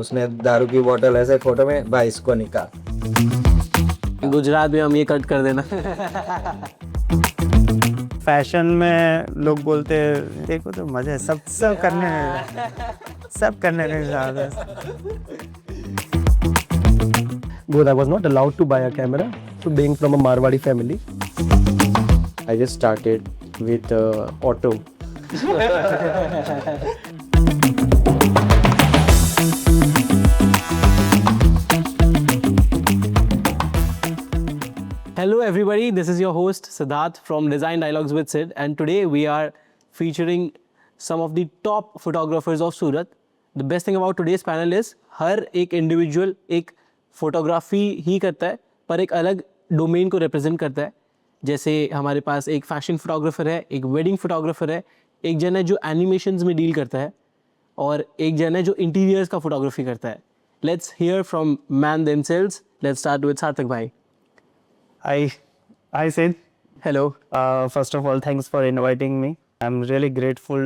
उसने दारू की बोतल ऐसे फोटो में भाई इसको निकाल। गुजरात में हम ये कट कर देना। फैशन में लोग बोलते हैं देखो तो मजा है, सब करने में ज़्यादा। Because I was not allowed to buy a camera, so being from a Marwadi family, I just started with auto. Hello everybody, this is your host Siddharth from Design Dialogues with Sid, and today we are featuring some of the top photographers of Surat. The best thing about today's panel is हर एक individual एक photography ही करता है पर एक अलग domain को represent करता है। जैसे हमारे पास एक फैशन फोटोग्राफर है, एक वेडिंग फोटोग्राफर है, एक जन है जो एनिमेशंस में डील करता है और एक जन है जो इंटीरियर्स का फोटोग्राफी करता है। Let's hear from man themselves. Let's start with सार्थक भाई। I said hello. first of all, thanks for inviting me. I'm really grateful,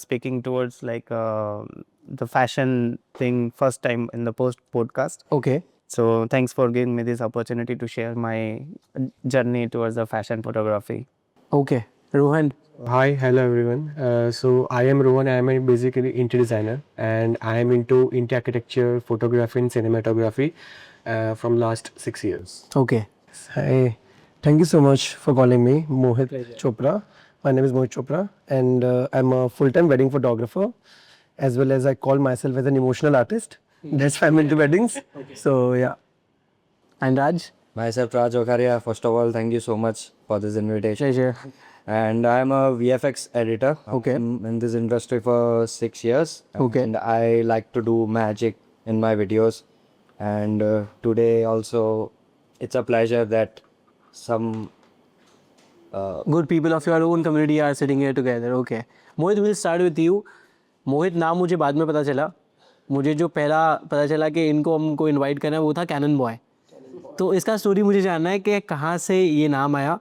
speaking towards the fashion thing first time in the podcast. Okay So thanks for giving me this opportunity to share my journey towards the fashion photography. Okay Rohan. Hi, hello everyone. So I am Rohan. I am basically interior designer, and I am into architecture, photography, and cinematography from last 6 years. Okay Hi, thank you so much for calling me Mohit Chopra. My name is Mohit Chopra, and I'm a full-time wedding photographer, as well as I call myself as an emotional artist. That's why I'm into weddings. So yeah. And Raj. Myself Raj Okharia. First of all, thank you so much for this invitation. Pleasure. And I'm a VFX editor. Okay. I'm in this industry for 6 years. Okay. And I like to do magic in my videos. And today also, it's a pleasure that some good people of your own community are sitting here together. Okay. Mohit, we'll start with you. मोहित नाम मुझे बाद में पता चला। मुझे जो पहला पता चला कि इनको हमको इनवाइट करना है वो था कैनन बॉय। तो इसका स्टोरी मुझे जानना है कि कहाँ से ये नाम आया।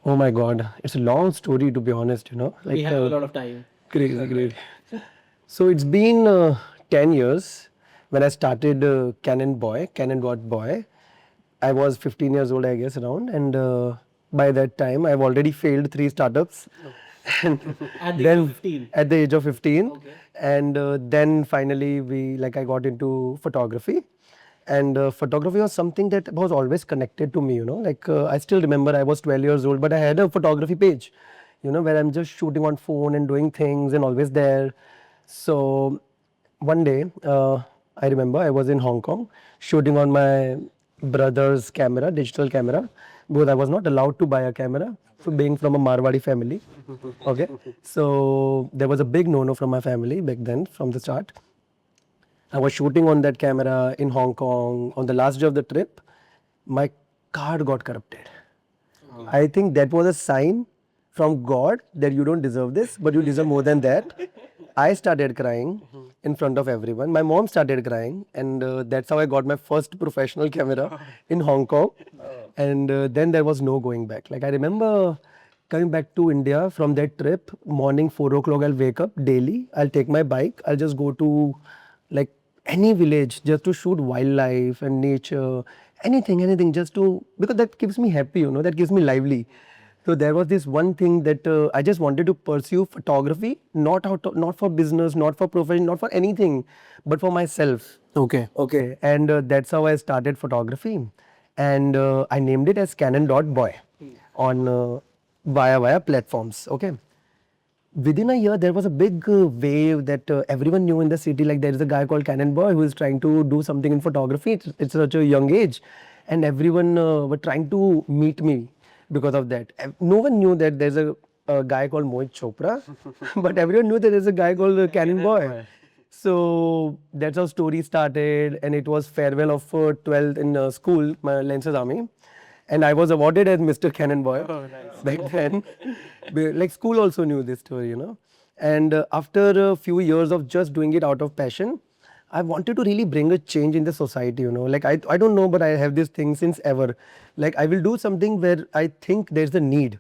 Oh my God, it's a long story to be honest. We have a lot of time. Great. So it's been 10 years when I started Canon Boy. I was 15 years old, I guess, around, and by that time I've already failed 3 startups. And At the then age of 15? at the age of 15, Okay. and then finally I got into photography. And photography was something that was always connected to me, I still remember I was 12 years old, but I had a photography page, where I'm just shooting on phone and doing things and always there. So one day, I remember I was in Hong Kong shooting on my brother's camera, digital camera, because I was not allowed to buy a camera for being from a Marwadi family. Okay. So there was a big no-no from my family back then from the start. I was shooting on that camera in Hong Kong. On the last day of the trip, my card got corrupted. I think that was a sign from God that you don't deserve this, but you deserve more than that. I started crying in front of everyone. My mom started crying, and that's how I got my first professional camera in Hong Kong. And then there was no going back. I remember coming back to India from that trip, morning 4 o'clock, I'll wake up daily. I'll take my bike. I'll just go to any village just to shoot wildlife and nature, anything just to, because that keeps me happy, that keeps me lively. So there was this one thing that I just wanted to pursue photography, not for business, not for profession, not for anything, but for myself. Okay. Okay, and that's how I started photography, and I named it as Canon.boy on via platforms. Okay. Within a year, there was a big wave that everyone knew in the city. There is a guy called Canon Boy who is trying to do something in photography. It's such a young age, and everyone were trying to meet me because of that. No one knew that there's a guy called Mohit Chopra, but everyone knew that there's a guy called Canon Boy. So that's how story started, and it was farewell of 12th in school, my Lances Army. And I was awarded as Mr. Cannon Boy back then. School also knew this story, And after a few years of just doing it out of passion, I wanted to really bring a change in the society, I don't know, but I have this thing since ever. I will do something where I think there's a need.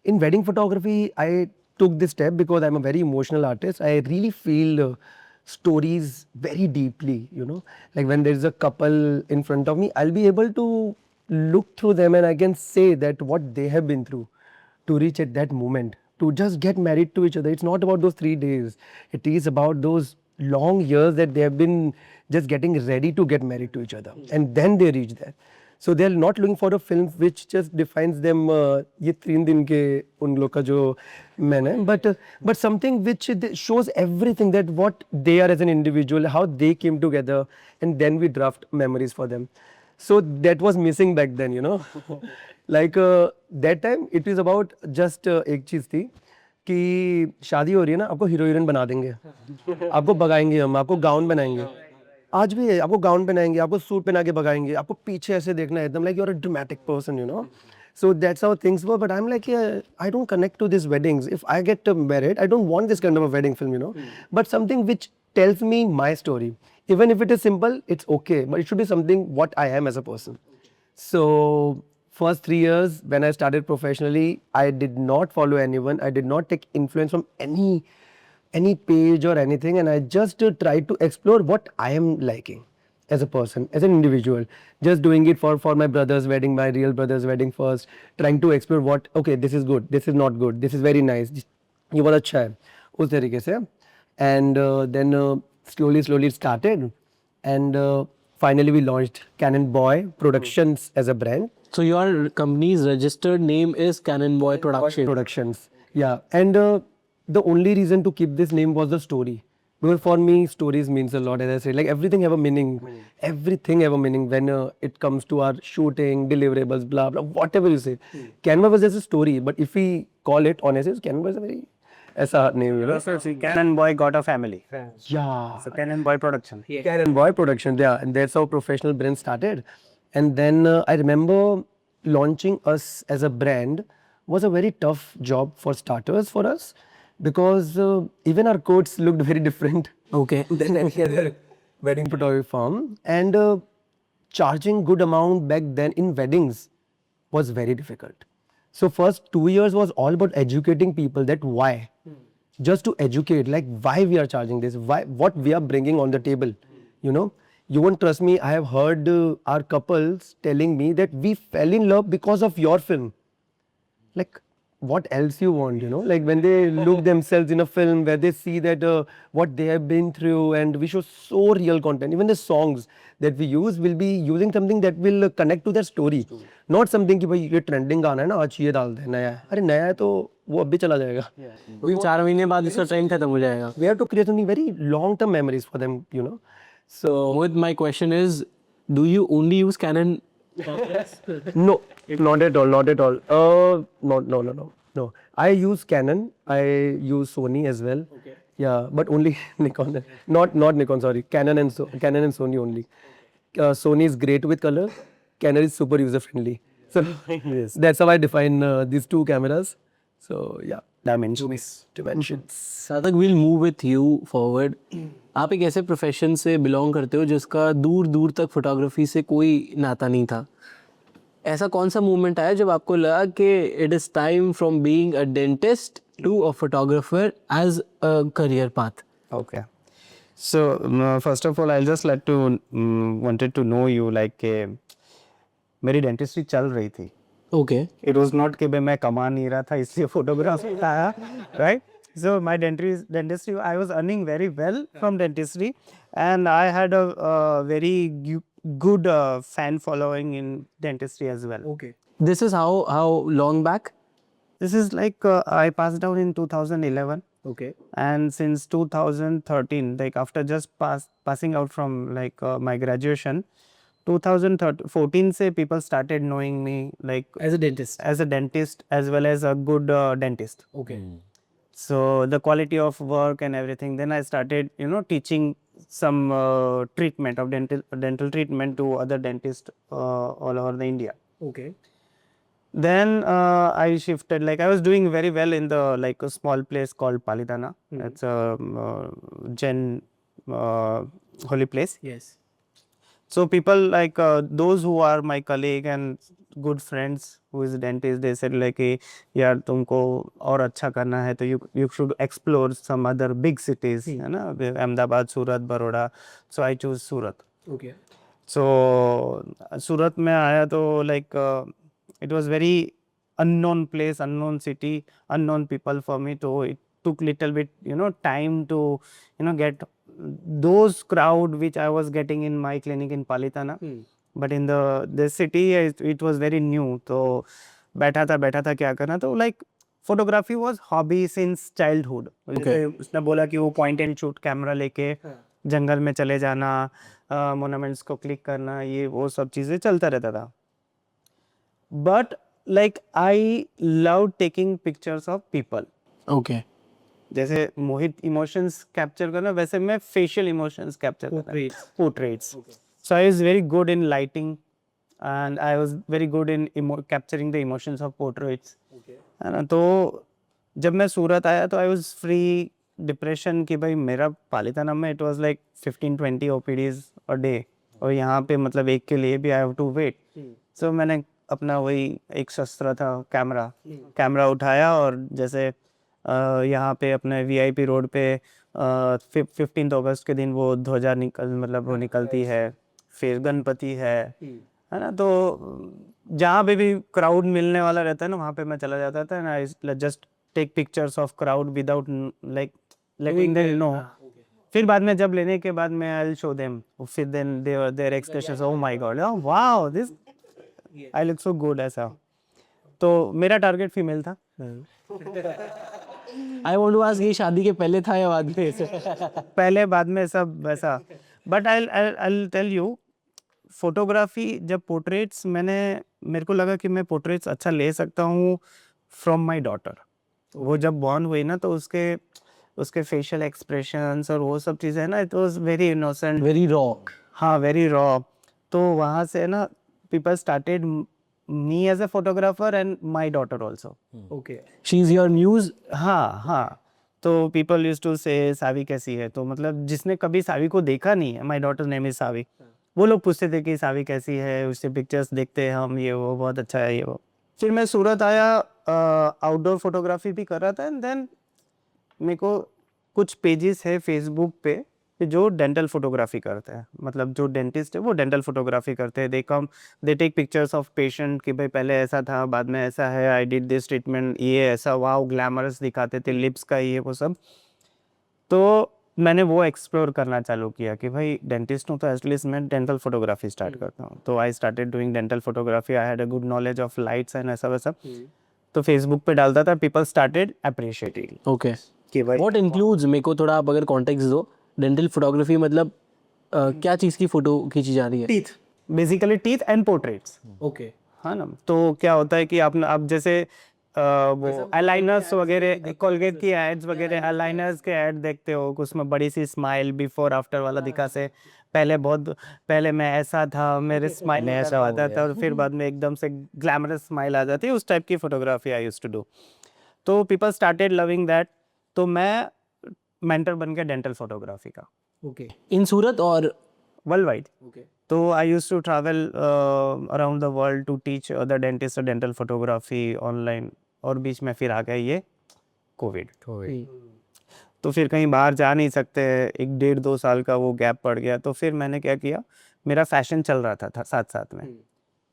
In wedding photography, I took this step because I'm a very emotional artist. I really feel stories very deeply, you know. Like when there's a couple in front of me, I'll be able to look through them and I can say that what they have been through to reach at that moment, to just get married to each other. It's not about those 3 days. It is about those long years that they have been just getting ready to get married to each other. And then they reach there. So they are not looking for a film which just defines them. ये 3 दिन के उन लोग का जो man है, but something which shows everything that what they are as an individual, how they came together, and then we draft memories for them. So that was missing back then, you know. Like that time it was about just एक चीज़ थी कि शादी हो रही है ना, आपको hero heroine बना देंगे, आपको भगाएंगे हम, आपको गाउन बनाएंगे. आज भी है, आपको गाउन पहनाएंगे, आपको सूट पहना के भगाएंगे, आपको पीछे ऐसे देखना है एकदम, like you are a dramatic person, you know. So that's how things were, but I'm like, yeah, I don't connect to these weddings. If I get married, I don't want this kind of a wedding film, you know, but something which tells me my story. Even if it is simple, it's okay, but it should be something what I am as a person. So first 3 years when I started professionally, I did not follow anyone. I did not take influence from any page or anything, and I just tried to explore what I am liking as a person, as an individual. Just doing it for my brother's wedding, my real brother's wedding first, trying to explore what, okay, this is good, this is not good, this is very nice, ये बहुत अच्छा है, उस तरीके से. And then slowly it started, and finally we launched Cannon Boy Productions as a brand. So your company's registered name is Cannon Boy Productions. Yeah, and the only reason to keep this name was the story. Because for me, stories means a lot. As I said, like everything have a meaning. Everything have a meaning when it comes to our shooting, deliverables, blah blah, whatever you say. Canva was just a story, but if we call it honestly, Canva is a very ऐसा name, you know. Cannon Boy got a family. Yeah. So Cannon Boy Production. Cannon Boy Production, yeah, and that's how professional brand started. And then I remember launching us as a brand was a very tough job for starters for us, because even our coats looked very different Okay. than any other wedding photography firm, and charging good amount back then in weddings was very difficult. So first 2 years was all about educating people that why, just to educate, like why we are charging this, why, what we are bringing on the table, you know. You won't trust me, I have heard our couples telling me that we fell in love because of your film. Like what else you want, you know, like when they look themselves in a film where they see that what they have been through, and we show so real content. Even the songs that we use will be using something that will connect to their story, not something कि भाई ये trending गाना है ना, आज ये डाल दे, नया है, अरे नया है तो वो अब भी चला जाएगा. 4 महीने बाद इसका ट्रेंड खत्म हो जाएगा. We have to create something very long term memories for them, you know. So Mohit, my question is, do you only use Canon? no, not at all, not at all. No. I use Canon. I use Sony as well. Okay. Yeah, but only Nikon. Not Nikon. Sorry, Canon and Sony only. Sony is great with color. Canon is super user friendly. So yes, that's how I define these two cameras. So yeah, dimensions. साधक, we'll move with you forward. आप एक ऐसे profession से belong करते हो जिसका दूर दूर तक फोटोग्राफी से कोई नाता नहीं था. ऐसा कौन सा मूवमेंट आया जब आपको लगा कि it is time from being a dentist to a photographer as a career path? Okay. So first of all, I'll just like to wanted to know you like मेरी डेंटिस्ट्री चल रही थी. ओके. It was not कि भाई मैं कमा नहीं रहा था इसलिए फोटोग्राफी आया, right? So my dentistry, I was earning very well from dentistry, and I had a very good fan following in dentistry as well. Okay. This is how long back? This is like I passed out in 2011. Okay. And since 2013, like after just passing out from like my graduation, 2014 se people started knowing me like As a dentist. as a dentist as well as a good dentist. Okay. So the quality of work and everything. Then I started, you know, teaching some treatment of dental treatment to other dentists all over the India. Okay. Then I shifted, like I was doing very well in the like a small place called Palidana. It's a Jain holy place. Yes. So people like those who are my colleague and good friends who is dentist, they said like कि यार तुमको और अच्छा करना है तो you should explore some other big cities, है ना, अहमदाबाद, सूरत, Baroda. So I choose Surat. Okay. So सूरत में आया तो like it was very unknown place, unknown city, unknown people for me. So it took little bit time to get those crowd which I was getting in my clinic in Palitana. But in the city it was very new. तो बैठा था क्या करना, तो like photography was hobby since childhood. जैसे उसने बोला कि वो point and shoot कैमरा लेके जंगल में चले जाना, मोनूमेंट्स को क्लिक करना, ये वो सब चीज़ें चलता रहता था. But like I love taking pictures of people. Okay. जैसे मोहित इमोशंस कैप्चर करना, वैसे मैं फेशियल इमोशंस कैप्चर करना, portraits. So I was very good in lighting and I was very good in capturing the emotions of portraits, है ना. तो जब मैं सूरत आया तो आई वाज फ्री डिप्रेशन कि भाई मेरा पालिताना में it was like 15-20 OPTs a day, और यहाँ पे मतलब एक के लिए भी आई हैव टू वेट. सो मैंने अपना वही एक शस्त्र था कैमरा उठाया, और जैसे यहाँ पे अपने VIP रोड पे 15 अगस्त के दिन वो ध्वजा वो निकलती है, फिर गणपति है ना. तो जहाँ पे भी क्राउड मिलने वाला रहता है ना, वहाँ पे मैं चला जाता था. ना I just take pictures of crowd without like letting them know. फिर बाद में जब लेने के बाद मैं आई विल शो देम, फिर then their expressions, oh my god, wow this I look so good, ऐसा. तो मेरा टारगेट फीमेल था. I want to ask, ये शादी के पहले था या बाद में? पहले बाद में सब वैसा. But I tell you, photography जब पोर्ट्रेट्स मेरे को लगा कि मैं पोर्ट्रेट्स अच्छा ले सकता हूँ फ्रॉम माय डॉटर. वो जब बॉर्न हुई ना, तो उसके फेशियल एक्सप्रेशंस और वो सब चीज़ें ना, it was very innocent, Very raw. हाँ वेरी रॉ. तो वहाँ से ना people started me as a photographer and my daughter also. Okay. She's your muse. हाँ. तो people used to say सावी कैसी है, तो मतलब जिसने कभी सावी को देखा नहीं है, my daughter name is सावी, वो लोग पूछते थे कि सावी कैसी है, उससे पिक्चर्स देखते हैं हम, ये वो बहुत अच्छा है ये वो. फिर मैं सूरत आया, आउटडोर फोटोग्राफी भी कर रहा था. एंड देन मेरे को कुछ पेजेस है फेसबुक पे जो डेंटल फोटोग्राफी करते हैं, मतलब जो डेंटिस्ट है वो डेंटल फोटोग्राफी करते हैं. They take pictures of patient कि भाई पहले ऐसा था, बाद में ऐसा है, आई डिड दिस ट्रीटमेंट, ये ऐसा, वाओ ग्लैमरस दिखाते थे, लिप्स का ये वो सब. तो मैंने वो एक्सप्लोर करना चालू किया कि भाई डेंटिस्ट हूँ तो एटलीस्ट मैं डेंटल फोटोग्राफी स्टार्ट करता हूँ. तो I started doing dental photography. I had a good knowledge of lights and ऐसा वैसा. तो फेसबुक पे डालता था, पीपल स्टार्टेड अप्रिशिएटिंग. Okay. कि भाई What includes, मेरे को थोड़ा आप अगर कॉन्टेक्स्ट दो, डेंटल फोटोग्राफी मतलब क्या चीज़ की फोटो खींची जा रही है? Teeth, basically teeth and portraits. Okay. हाँ ना. तो क्या होता है कि आप जैसे वो अलाइनर्स वगैरह, कोलगेट की एड्स वगैरह, अलाइनर्स के ऐड देखते हो, उसमें बड़ी सी स्माइल बिफोर आफ्टर वाला दिखा से, पहले मैं ऐसा था, मेरे स्माइल ऐसा आता था, और फिर बाद में एकदम से ग्लैमरस स्माइल आ जाती है. उस टाइप की photography I used to do. तो पीपल स्टार्टेड लविंग दैट. तो मैं मेंटर बन गया डेंटल फोटोग्राफी का. Okay. In सूरत और वर्ल्ड वाइड. Okay. तो I used to travel around the world to teach other dentist dental photography online. और बीच में फिर आ गया ये कोविड. तो फिर कहीं बाहर जा नहीं सकते, 1-1.5-2 साल का वो गैप पड़ गया. तो फिर मैंने क्या किया, मेरा फैशन चल रहा था साथ में.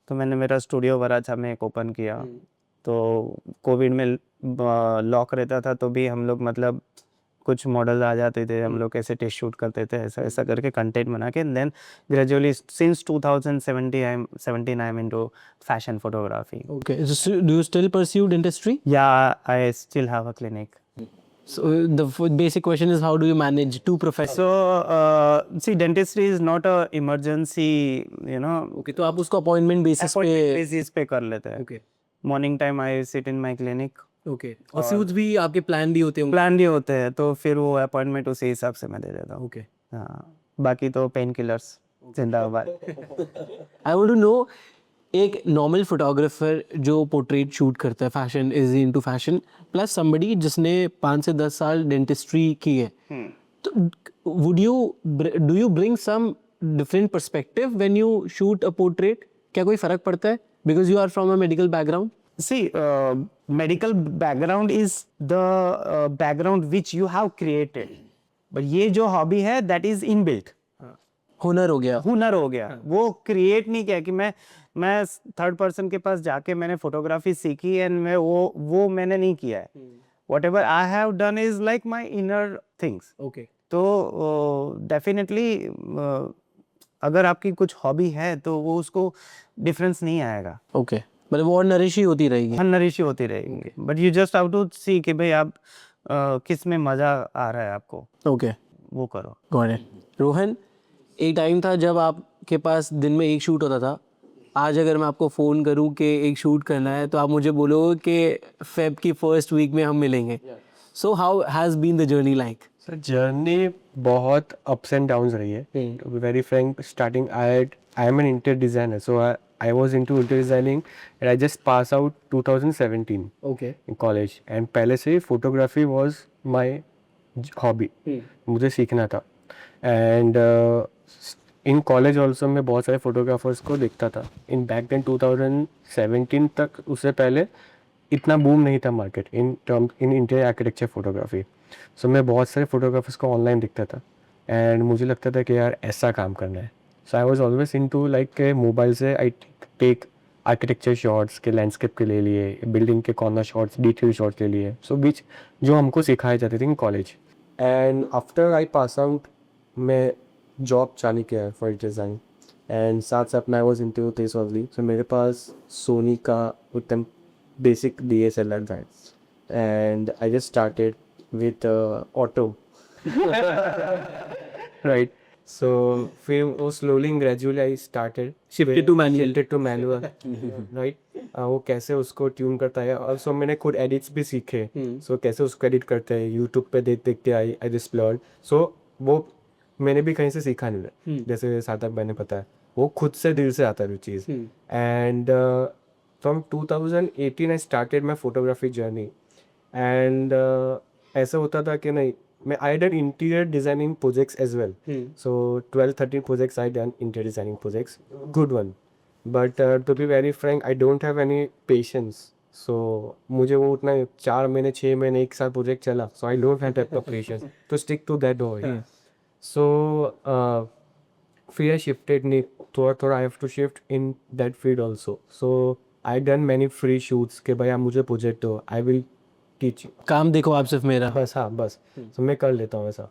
तो मैंने मेरा स्टूडियो वराछा में एक ओपन किया. तो कोविड में लॉक रहता था, तो भी हम लोग मतलब कुछ मॉडल आ जाते थे, हम लोग कैसे टेस्ट शूट करते थे, ऐसा करके कंटेंट बना के. Then gradually since 2017 I am into fashion photography. Okay. So, do you still pursue dentistry? Yeah I still have a clinic. So the basic question is, how do you manage two professions? So see, dentistry is not a emergency, Okay, तो आप उसको appointment basis पे. basis पे कर लेते हैं. Okay. Morning time I sit in my clinic. Okay. और suits भी आपके प्लान भी होते होंगे. प्लान भी होते हैं, तो फिर वो अपॉइंटमेंट उसी हिसाब से मैं दे देता हूँ. Okay. हाँ, बाकी तो पेन किलर्स जिंदाबाद. I want to know, एक नॉर्मल फोटोग्राफर जो पोर्ट्रेट शूट करता है, fashion is into fashion, plus somebody जिसने 5 से 10 साल डेंटिस्ट्री की है, तो do you bring some different perspective when you shoot a portrait? क्या कोई फर्क पड़ता है? Because you are from a medical background. See, medical background is the background which you have created. But ये जो hobby है, that is inbuilt. हुनर हो गया. हुनर हो गया. वो क्रिएट नहीं किया कि मैं थर्ड पर्सन के पास जाके मैंने फोटोग्राफी सीखी एंड मैं वो मैंने नहीं किया है. Whatever I have done is like my inner things. Okay. तो डेफिनेटली अगर आपकी कुछ हॉबी है तो वो उसको डिफरेंस नहीं आएगा. Okay. मतलब वो नरिश ही होती रहेगी. नरिश होती रहेंगे. But you just how to see कि भाई आप किस में मजा आ रहा है आपको. Okay. वो करो. Got it. रोहन, एक टाइम था जब आपके पास दिन में एक शूट होता था. आज अगर मैं आपको फ़ोन करूं कि एक शूट करना है तो आप मुझे बोलोगे कि फेब की फर्स्ट वीक में हम मिलेंगे. So how has been the journey like? Sir journey बहुत अप्स एंड डाउन्स रही है. To be very frank, starting I am an interior designer, so I was into interior designing and I just pass out 2017 okay. in college. And पहले से photography was my hobby, मुझे सीखना था. And in college also मैं बहुत सारे photographers को देखता था. इन बैक देन 2017 तक, उससे पहले इतना बूम नहीं था market in interior architecture photography. So मैं बहुत सारे फोटोग्राफर्स को ऑनलाइन दिखता था एंड मुझे लगता था कि यार ऐसा काम करना है. So I was always into like mobile से आई टेक आर्किटेक्चर शॉट्स के, लैंडस्केप के ले लिए, बिल्डिंग के कॉर्नर शॉट्स, डिटेल शॉट्स ले लिए. सो बीच जो हमको सिखाए जाते थे in college. And after I pass out मैं जॉब चालू किया है फॉर डिज़ाइन एंड साथ साथ मैं वॉज इन टू दिस ओनली. सो मेरे पास सोनी का एकदम बेसिक DSLR था and I just started with auto right. So फिर वो slowly gradually I started Shifted to manual. Right. वो कैसे उसको ट्यून करता है. और सो मैंने खुद एडिट्स भी सीखे. सो कैसे उसको एडिट करते हैं यूट्यूब पे देखते आई जस्ट लर्न. सो वो मैंने भी कहीं से सीखा नहीं है. जैसे सार्थक भाई ने पता है, वो खुद से दिल से आता है वो चीज़. And from 2018 I started my photography journey. And ऐसा होता था कि नहीं, मैं I done interior designing projects as well. So 12-13 projects I done interior designing projects, good one. But to be very frank, I don't have any patience. So मुझे वो उतना 4 महीने 6 महीने 1 साल प्रोजेक्ट चला. So I don't have that patience to stick to that whole. So फिर I shifted नहीं, थोड़ा I have to shift in that field also. So I done many free shoots के भाई आप मुझे प्रोजेक्ट दो, आई विल टीच यू. काम देखो आप सिर्फ मेरा. बस हाँ बस. सो मैं कर लेता हूँ ऐसा.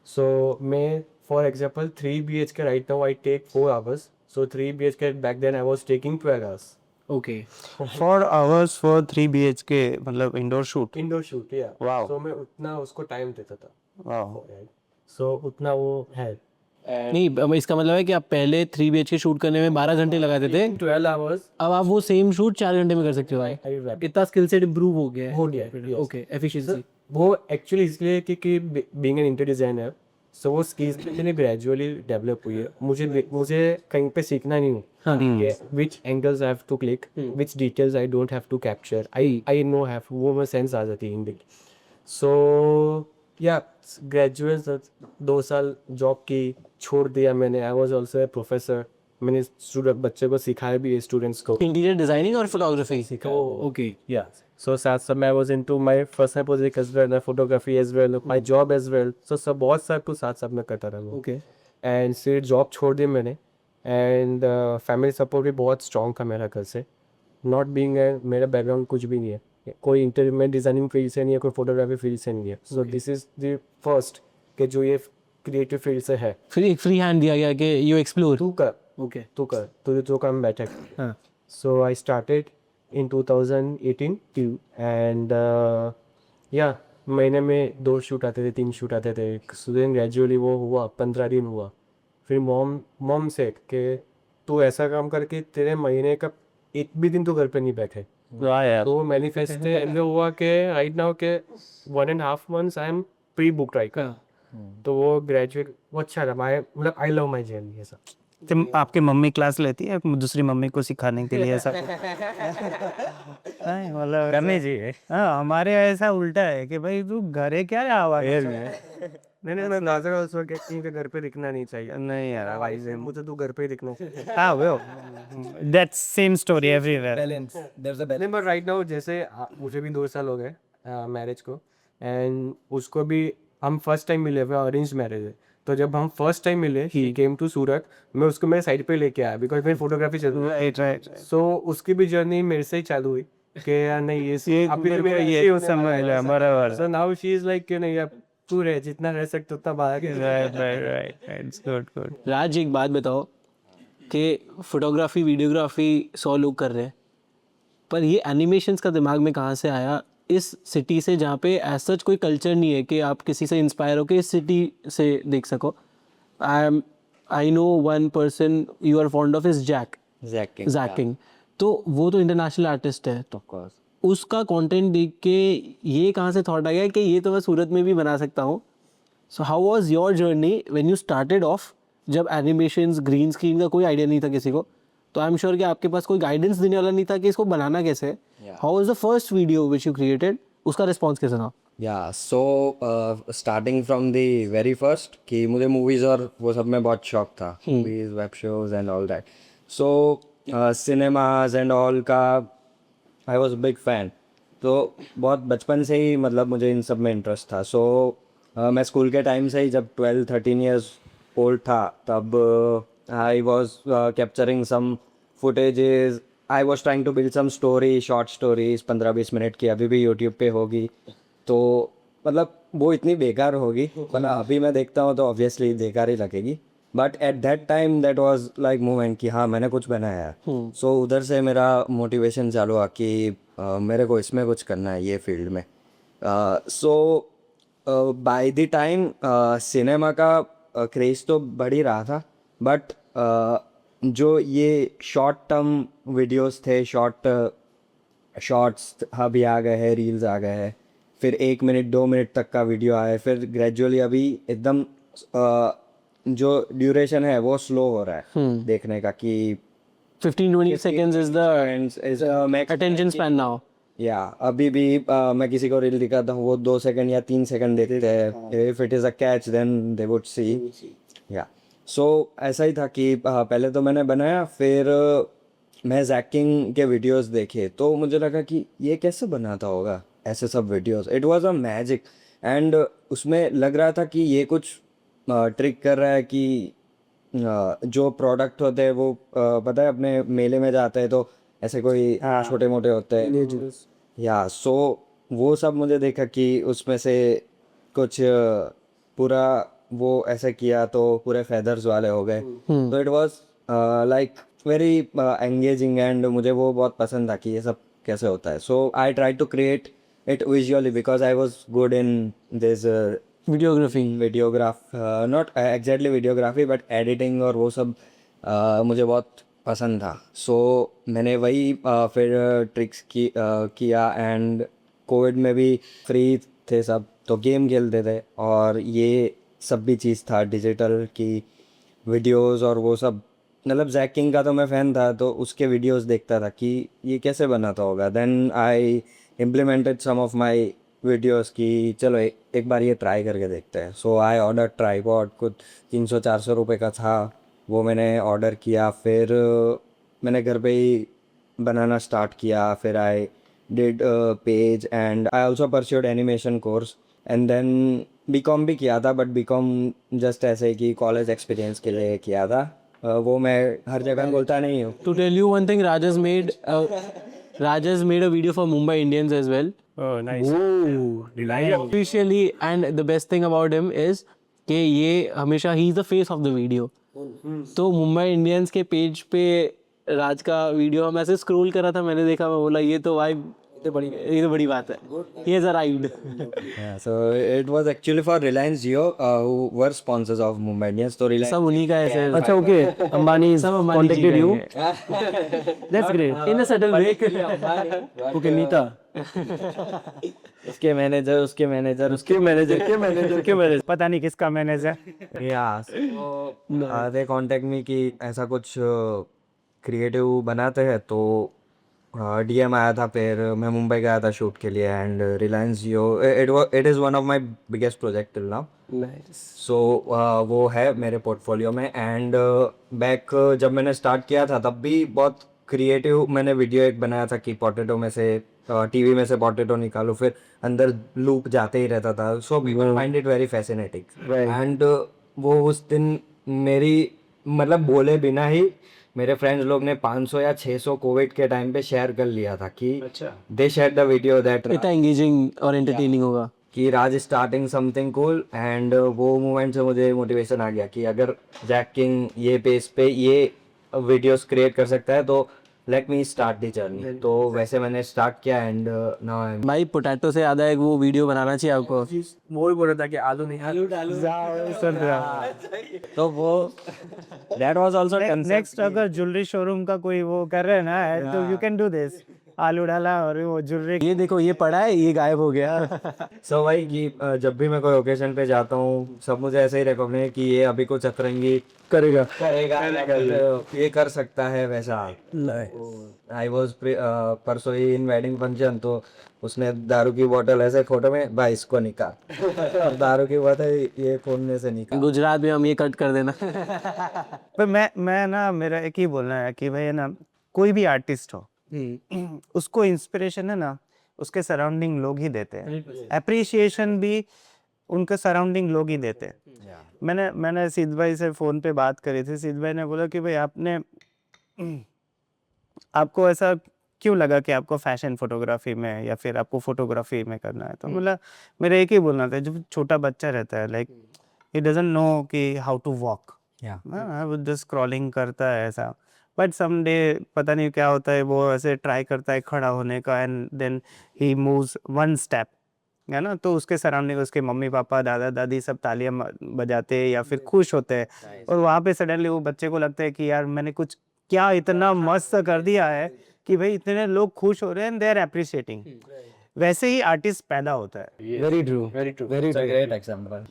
सो मैं for example 3 BHK right now I take 4 hours. So 3 BHK back then I was taking 12 hours. Okay. 4 hours for 3 BHK मतलब indoor shoot. Indoor shoot yeah. Wow. So मैं उतना उसको टाइम देता था. वाओ. सो उतना वो है. नहीं, अब इसका मतलब है कि आप पहले 3 BHK शूट करने में 12 घंटे लगाते थे. 12 hours अब आप वो सेम शूट 4 घंटे में कर सकते हो भाई. आई रैप इतना स्किल सेट इम्प्रूव हो गया है. हो गया है. ओके. एफिशिएंसी. वो एक्चुअली इसलिए क्योंकि बीइंग एन इंटीरियर डिजाइनर, सो वो स्किल्स मैंने ग्रेजुअली डेवलप हुई है. मुझे कहीं पे सीखना नहीं हूँ which angles I have to click, which details I don't have to capture. I know have वो मैं सेंस आ जाती है इन. सो या ग्रेजुएट 2 साल जॉब की, छोड़ दिया मैंने. I was also a professor. मैंने स्टूडेंट बच्चे को सिखाया भी है, स्टूडेंट्स को. इंटीरियर डिजाइनिंग और फोटोग्राफी. ओके. Yeah. So साथ साथ I was into my personal project as well, my photography as well, my job as well. So सब बहुत सारे कुछ साथ साथ मैं करता रहा. ओके. And फिर जॉब छोड़ दी मैंने. And फैमिली सपोर्ट भी बहुत स्ट्रॉन्ग था मेरा घर से. Not being मेरा बैकग्राउंड कुछ भी नहीं है. कोई इंटीरियर में डिजाइनिंग फील्ड से नहीं है, कोई फोटोग्राफी फील्ड से नहीं है. So this is the first कि जो ये क्रिएटिव फील्ड से है. फिर एक फ्री हैंड दिया गया कि यू एक्सप्लोर. तू कर, ओके. तू कर, तुझे जो काम बैठे. हाँ. So I started in 2018 and yeah, महीने में 2 शूट आते थे, 3 शूट आते थे. स्टूडेंट ग्रेजुअली वो हुआ 15 दिन हुआ. फिर मॉम से कि तू ऐसा काम करके तेरे महीने का एक भी दिन तो घर पे नहीं बैठे. तो मैनिफेस्ट ऐसे हुआ कि राइट नाउ के 1.5 months I am pre book right. तो वो ग्रेजुएट वो अच्छा था. मतलब आई लव माई जर्नी. ऐसा तो आपकी मम्मी क्लास लेती है दूसरी मम्मी को सिखाने के लिए ऐसा? नहीं मतलब करनी चाहिए. हाँ, हमारे ऐसा उल्टा है कि भाई तू घरे क्या आवा नहीं मैं नाजर ऑल्सो कहीं पे घर पे दिखना नहीं चाहिए। नहीं यार भाई से मुझे तू घर पे ही दिखना चाहिए। हाँ वो दैट्स सेम स्टोरी एवरीवेयर नहीं बट राइट नाउ जैसे मुझे भी 2 साल हो गए मैरिज को, एंड उसको भी हम फर्स्ट टाइम मिले हुए, अरेंज मैरिज है। तो जब हम फर्स्ट टाइम मिले ही केम टू सूरत, मैं उसको मेरे साइड पे लेके आया बिकॉज मेरी फोटोग्राफी चल रही राइट राइट है। सो उसकी भी जर्नी मेरे से ही चालू हुई कि यार नहीं ये अभी तो मेरा ये समझ लो बराबर so now she is like कि नहीं यार तू रह जितना रह सकते उतना बाहर right right right it's good good Raj एक बात बताओ कि फोटोग्राफी वीडियोग्राफी 100 लोग कर रहे हैं, पर ये एनिमेशंस का दिमाग में कहाँ से आया इस सिटी से जहाँ पे एज सच कोई कल्चर नहीं है कि आप किसी से इंस्पायर होकर इस सिटी से देख सको। I know one person you are fond of is jacking, तो वो तो इंटरनेशनल आर्टिस्ट है, तो ऑफ कोर्स उसका कंटेंट देख के ये कहाँ से थॉट आ गया कि ये तो मैं सूरत में भी बना सकता हूँ। So how was your journey when you started off, जब एनिमेशंस ग्रीन स्क्रीन का कोई आइडिया नहीं था किसी को, तो आई एम श्योर कि आपके पास कोई गाइडेंस देने वाला नहीं था कि इसको बनाना कैसे है। How was the first video which you created, उसका रिस्पांस कैसा था? या so starting from the very first कि मुझे मूवीज़ और वो सब में बहुत शौक था, movies web shows and all that. So cinemas and all का आई वॉज बिग फैन। तो बहुत बचपन से ही मतलब मुझे इन सब में इंटरेस्ट था। सो मैं स्कूल के टाइम से ही जब 12-13 ईयर्स ओल्ड था तब I was capturing some footages, I was trying to build some story, short stories 15-20 minute की, अभी भी यूट्यूब पे होगी। तो मतलब वो इतनी बेकार होगी, मतलब अभी मैं देखता हूँ तो ऑब्वियसली बेकार ही लगेगी, but at that time that was like moment कि हाँ मैंने कुछ बनाया है। सो उधर से मेरा मोटिवेशन चालू हुआ कि मेरे को इसमें कुछ करना है, ये फील्ड में। सो बाय द टाइम सिनेमा का क्रेज़ तो बढ़ ही रहा था, बट जो ये शॉर्ट टर्म वीडियोस थे, शॉर्ट्स अभी आ गए हैं, रील्स आ गए हैं, फिर 1 मिनट 2 मिनट तक का वीडियो आया, फिर ग्रेजुअली अभी एकदम जो ड्यूरेशन है वो स्लो हो रहा है देखने का कि 15-20 seconds is the is max attention span now. या अभी भी मैं किसी को रील दिखाता हूँ वो 2 सेकंड या 3 सेकंड देते हैं, if it is a catch then they would see. Yeah so ऐसा ही था कि पहले तो मैंने बनाया, फिर मैं जैकिंग के वीडियोस देखे तो मुझे लगा कि ये कैसे बनाता होगा ऐसे सब videos. It was a magic, and उसमें लग रहा था कि ये कुछ ट्रिक कर रहा है कि जो प्रोडक्ट होते हैं वो पता है अपने मेले में जाते हैं तो ऐसे कोई छोटे मोटे होते हैं, या सो वो सब मुझे देखा कि उसमें से कुछ पूरा वो ऐसे किया तो पूरे फेदर्स वाले हो गए। तो it was like very engaging, and मुझे वो बहुत पसंद था कि ये सब कैसे होता है। So I try to create it visually because I was good in this videograph, not exactly videography but editing और वो सब मुझे बहुत पसंद था। सो मैंने वही फिर ट्रिक्स किया, एंड कोविड में भी फ्री थे सब तो गेम खेलते थे, और ये सब भी चीज़ था डिजिटल की वीडियोस और वो सब। मतलब जैकिंग का तो मैं फ़ैन था तो उसके वीडियोस देखता था कि ये कैसे बनाता होगा। Then I implemented some of my videos कि चलो एक बार ये ट्राई करके देखते हैं। सो आई ऑर्डर ट्राईपॉड, कुछ 300-400 रुपये का था, वो मैंने ऑर्डर किया, फिर मैंने घर पे ही बनाना स्टार्ट किया। फिर I did page and I also pursued animation course, and then BCom भी किया था, बट बीकॉम जस्ट ऐसे कि कॉलेज एक्सपीरियंस के लिए किया था। वो मैं हर जगह बोलता नहीं हूँ। To tell you one thing, Raj has made a video for Mumbai Indians as well. Oh, nice. Officially, and the best thing about him is कि ये हमेशा he is the face of the video. तो Mumbai Indians के page पे राज का video मैं ऐसे scroll कर रहा था, मैंने देखा, मैं बोला ये तो बड़ी बात है, he has arrived. Yeah, so it was actually for Reliance Jio, who were sponsors of Mumbai Indians. तो Reliance सब उन्हीं का ऐसे अच्छा ओके अंबानी सब अंबानी जी contacted you. करेंगे। That's great. In a subtle way. Okay, Nita उसके मैनेजर पता नहीं किसका मैनेजर। या दे कांटेक्ट मी कि ऐसा कुछ क्रिएटिव बनाते हैं तो डीएम आया था, फिर मैं मुंबई गया था शूट के लिए, and Reliance Jio, it is one of my biggest project till now. Nice. सो वो है मेरे पोर्टफोलियो में. एंड बैक जब मैंने स्टार्ट किया था तब भी बहुत क्रिएटिव मैंने वीडियो एक बनाया था कि पोटैटो में से टीवी में से पोटैटो निकालो, फिर अंदर लूप जाते ही रहता था. So people find it very fascinating. And वो उस दिन मेरी मतलब बोले बिना ही मेरे फ्रेंड्स लोग ने 500 या 600 कोविड के टाइम पे शेयर कर लिया था कि दे शेयर द वीडियो दैट इतना एंगेजिंग और एंटरटेनिंग होगा. कि राज स्टार्टिंग समथिंग कूल. एंड वो मोमेंट से मुझे मोटिवेशन आ गया कि अगर जैक किंग ये पेस पे ये वीडियोस क्रिएट कर सकता है तो let me start the journey. तो वैसे मैंने स्टार्ट किया. एंड नाउ आई एम भाई पोटैटो से याद है, एक वो वीडियो बनाना चाहिए आपको. वो ही बोल रहा था कि आलू नहीं, आलू तो वो दैट वाज आल्सो नेक्स्ट अगर ज्वेलरी शोरूम का कोई वो कर रहे हैं ना, तो यू कैन डू दिस. आलू डाला और वो ज्वेलरी. ये देखो, ये पड़ा है, ये गायब हो गया. सो भाई कि जब भी मैं कोई ओकेजन पे जाता हूँ सब मुझे ऐसे ही रिकॉग्नाइज कि ये अभी कुछ अतरंगी करेगा. ये कर सकता है वैसा. आई वॉज परसों ही इन वेडिंग फंक्शन, तो उसने दारू की बोतल ऐसे फोटो में भाई इसको निकाल, और दारू की बोतल ये खोलने से निकाल. गुजरात में हम ये कट कर देना. पर मैं ना, मेरा एक ही बोलना है कि भाई है ना, कोई भी आर्टिस्ट हो उसको इंस्पिरेशन है ना उसके सराउंडिंग लोग ही देते हैं. अप्रिसिएशन भी उनके सराउंडिंग लोग ही देते हैं. मैंने सिद्ध भाई से फ़ोन पे बात करी थी. सिद्ध भाई ने बोला कि भाई आपको ऐसा क्यों लगा कि आपको फैशन फोटोग्राफी में या फिर आपको फोटोग्राफी में करना है. तो बोला मेरा एक ही बोलना था, जब छोटा बच्चा रहता है लाइक ही डजंट नो कि हाउ टू वॉक, वो जस्ट स्क्रॉलिंग करता है ऐसा. बट समडे पता नहीं क्या होता है, वो ऐसे ट्राई करता है खड़ा होने का, and then he moves one step, है ना. तो उसके सराउंडिंग उसके मम्मी पापा दादा दादी सब तालियां बजाते हैं या फिर खुश होते हैं. और वहाँ पे सडनली वो बच्चे को लगता है कि यार मैंने कुछ क्या इतना मस्त कर दिया है कि भाई इतने लोग खुश हो रहे हैं, दे आर अप्रिशिएटिंग. वैसे ही आर्टिस्ट पैदा होता है. Very true. Very true. Very true. Great example.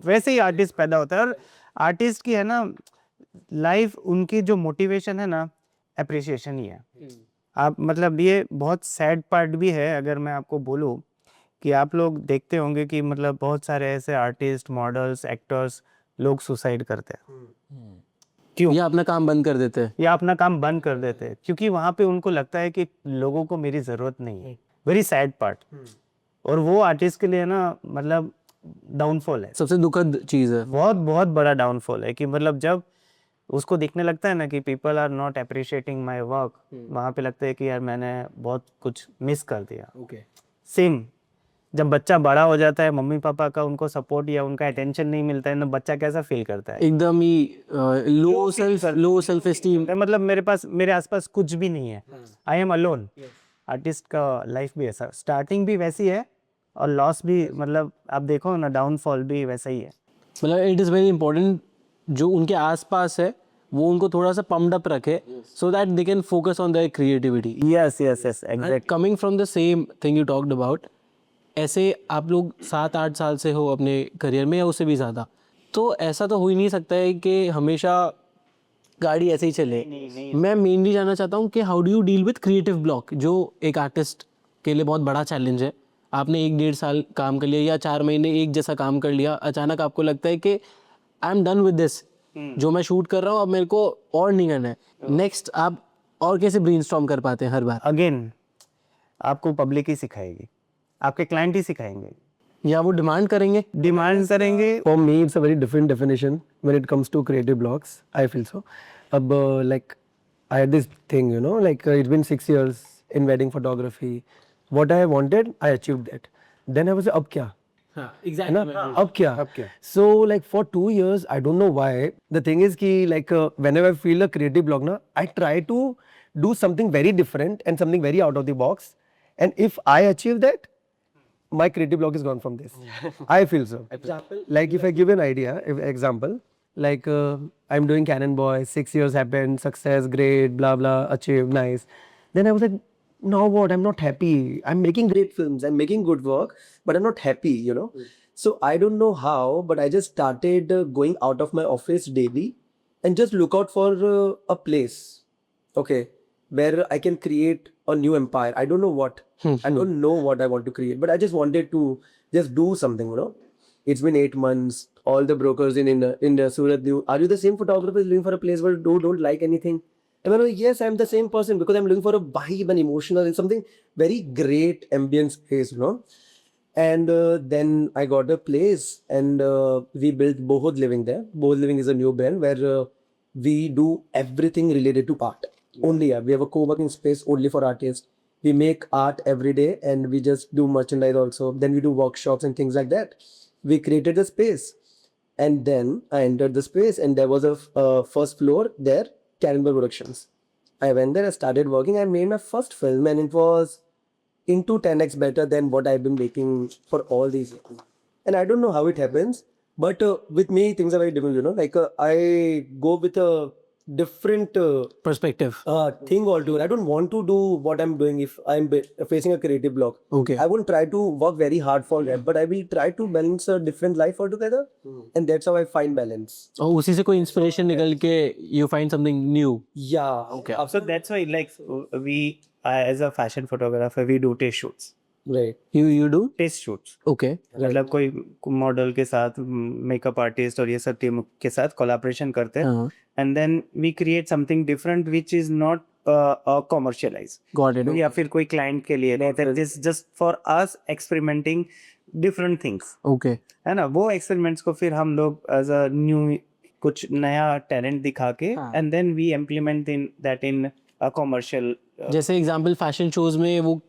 वैसे ही आर्टिस्ट पैदा होता है. और आर्टिस्ट की है ना लाइफ, उनकी जो मोटिवेशन है ना अप्रिसिएशन ही है. आप मतलब ये बहुत सैड पार्ट भी है अगर मैं आपको बोलूँ कि आप लोग देखते होंगे कि मतलब बहुत सारे ऐसे आर्टिस्ट, मॉडल्स, एक्टर्स लोग सुसाइड करते हैं. क्यों? या अपना काम बंद कर देते हैं. या अपना काम बंद कर देते हैं क्योंकि वहाँ पे उनको लगता है कि लोगों को मेरी ज़रूरत नहीं है. Very sad part. और वो आर्टिस्ट के लिए ना मतलब डाउनफॉल है. सबसे दुखद चीज है. बहुत बहुत बड़ा डाउनफॉल है कि मतलब जब उसको दिखने लगता है ना कि people are not appreciating my work, वहाँ पे लगता है कि यार मैंने बहुत कुछ मिस कर दिया. सेम जब बच्चा बड़ा हो जाता है, मम्मी पापा का उनको सपोर्ट या उनका अटेंशन नहीं मिलता है ना, बच्चा कैसा फील करता है. एकदम ही लो सेल्फ एस्टीम. मतलब मेरे आसपास कुछ भी नहीं है, आई एम अलोन. आर्टिस्ट का लाइफ भी ऐसा, स्टार्टिंग भी वैसी है और लॉस भी, मतलब आप देखो ना डाउनफॉल भी वैसा ही है. मतलब इट इज़ वेरी इंपॉर्टेंट जो उनके आसपास है वो उनको थोड़ा सा पम्प्ड अप रखे, so that they can focus on their creativity. Yes yes yes exact. Coming from the same thing you talked about, ऐसे आप लोग 7-8 साल से हो अपने करियर में या उससे भी ज़्यादा, तो ऐसा तो हो ही नहीं सकता है कि हमेशा गाड़ी ऐसे ही चले. मैं मेनली जानना चाहता हूँ कि how do you deal with creative block, जो एक आर्टिस्ट के लिए बहुत बड़ा चैलेंज है. आपने 1-1.5 साल काम कर लिया या 4 महीने एक जैसा काम कर लिया, अचानक आपको लगता है कि I am done with this, जो मैं शूट कर रहा हूँ अब मेरे को और नहीं करना है. नेक्स्ट आप और कैसे ब्रेनस्टॉर्म कर पाते हैं हर बार? अगेन आपको पब्लिक ही सिखाएगी, आपके क्लाइंट ही सिखाएंगे या वो डिमांड करेंगे? डिमांड करेंगे. For me, it's a very different definition when it comes to creative blocks. I feel so. Like I had this thing, you know, like it's been 6 years in wedding photography. What I wanted, I achieved that. Then I was like, अब क्या? है ना? अब क्या? So like for 2 years, I don't know why. The thing is कि like whenever I feel a creative block ना, I try to do something very different and something very out of the box. And if I achieve that, my creative block is gone from this. I feel so. Example? Like if I give an idea, example, like I'm doing Canon Boy, 6 years happened, success, great, blah blah, achieved, nice. Then I was like, now what? I'm not happy. I'm making great films. I'm making good work, but I'm not happy, you know. So I don't know how, but I just started going out of my office daily and just look out for a place. Okay. where I can create a new empire. I don't know what. I don't know what I want to create, but I just wanted to just do something, you know. It's been 8 months. All the brokers in the Surat knew, are you the same photographer looking for a place where you don't like anything? And I'm like, yes, I'm the same person because I'm looking for a vibe and emotional and something very great ambience space, you know. And then I got a place and we built Bohod Living there. Bohod Living is a new brand where we do everything related to art. Only we have a co-working space only for artists. We make art every day and we just do merchandise also. Then we do workshops and things like that. We created a space and then I entered the space and there was a first floor there, Cannonball Productions. I went there, I started working, I made my first film and it was into 10x better than what I've been making for all these years. And I don't know how it happens, but with me, things are very different, you know. Like I go with a different Perspective. thing altogether. I don't want to do what I'm doing if I'm facing a creative block. Okay. I won't try to work very hard for that, but I will try to balance a different life altogether. And that's how I find balance. और उसी से कोई inspiration निकल के you find something new. Yeah. Okay. So that's why, like, we as a fashion photographer, we do taste shoots. Right. You do? Test shoots Okay. मतलब कोई model के साथ, मेकअप आर्टिस्ट और ये सब टीम के साथ कोलैबोरेशन करते हैं हाँ. And then we create something different which is not commercialize Got it. या फिर कोई क्लाइंट के लिए नहीं, this just for us experimenting different things, Okay. है ना. वो एक्सपेरिमेंट्स को फिर हम लोग एज अ न्यू कुछ नया टैलेंट दिखा के हाँ. And then we implement in that in a commercial. जैसे एग्जाम्पल फैशन शोज में वो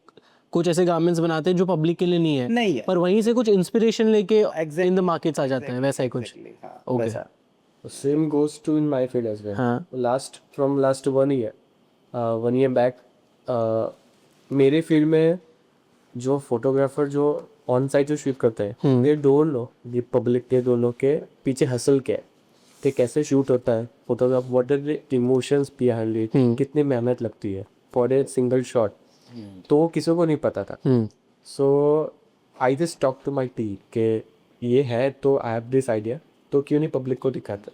कुछ ऐसे गारमेंट्स बनाते हैं जो पब्लिक के लिए नहीं है, नहीं है. पर वहीं से कुछ इंस्पिरेशन लेके Exactly. इन द मार्केट्स आ जाते हैं, वैसा ही कुछ. Okay. वैसा. Same goes to in my field as well. हाँ. From last 1 year, 1 year back, मेरे फील्ड में जो फोटोग्राफर जो ऑन साइट जो शूट करते हैं, ये डोंट नो ये पब्लिक के दोनों के पीछे हसल क्या है, कि कैसे शूट होता है photograph, what are the emotions behind it, कितनी मेहनत लगती है फॉर ए सिंगल शॉट, तो किसी को नहीं पता था. So I just talk to my team कि ये है तो आई हैव दिस आइडिया, तो क्यों नहीं पब्लिक को दिखाता.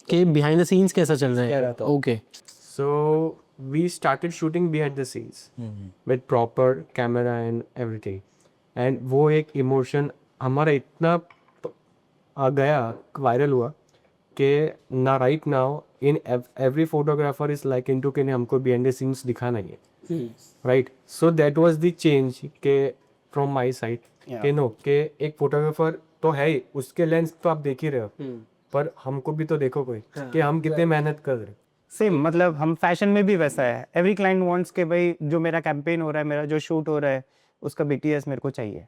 कि बिहाइंड द सीन्स कैसा चल रहा क्या है. रहता है. Okay. So we started shooting behind the scenes with proper camera and everything. And वो एक emotion हमारा इतना आ गया, वायरल हुआ कि ना right now in every photographer is like into कि नहीं हमको behind the scenes दिखाना ही है. Right? So that was the change के from my side कि no कि एक photographer तो है ही, उसके लेंस तो आप देख ही रहे हो, पर हमको भी तो देखो कोई कि हम कितने मेहनत कर रहे हैं. सेम, मतलब हम फैशन में भी वैसा है. एवरी क्लाइंट वांट्स के भाई जो मेरा कैंपेन हो रहा है, मेरा जो शूट हो रहा है, उसका BTS मेरे को चाहिए.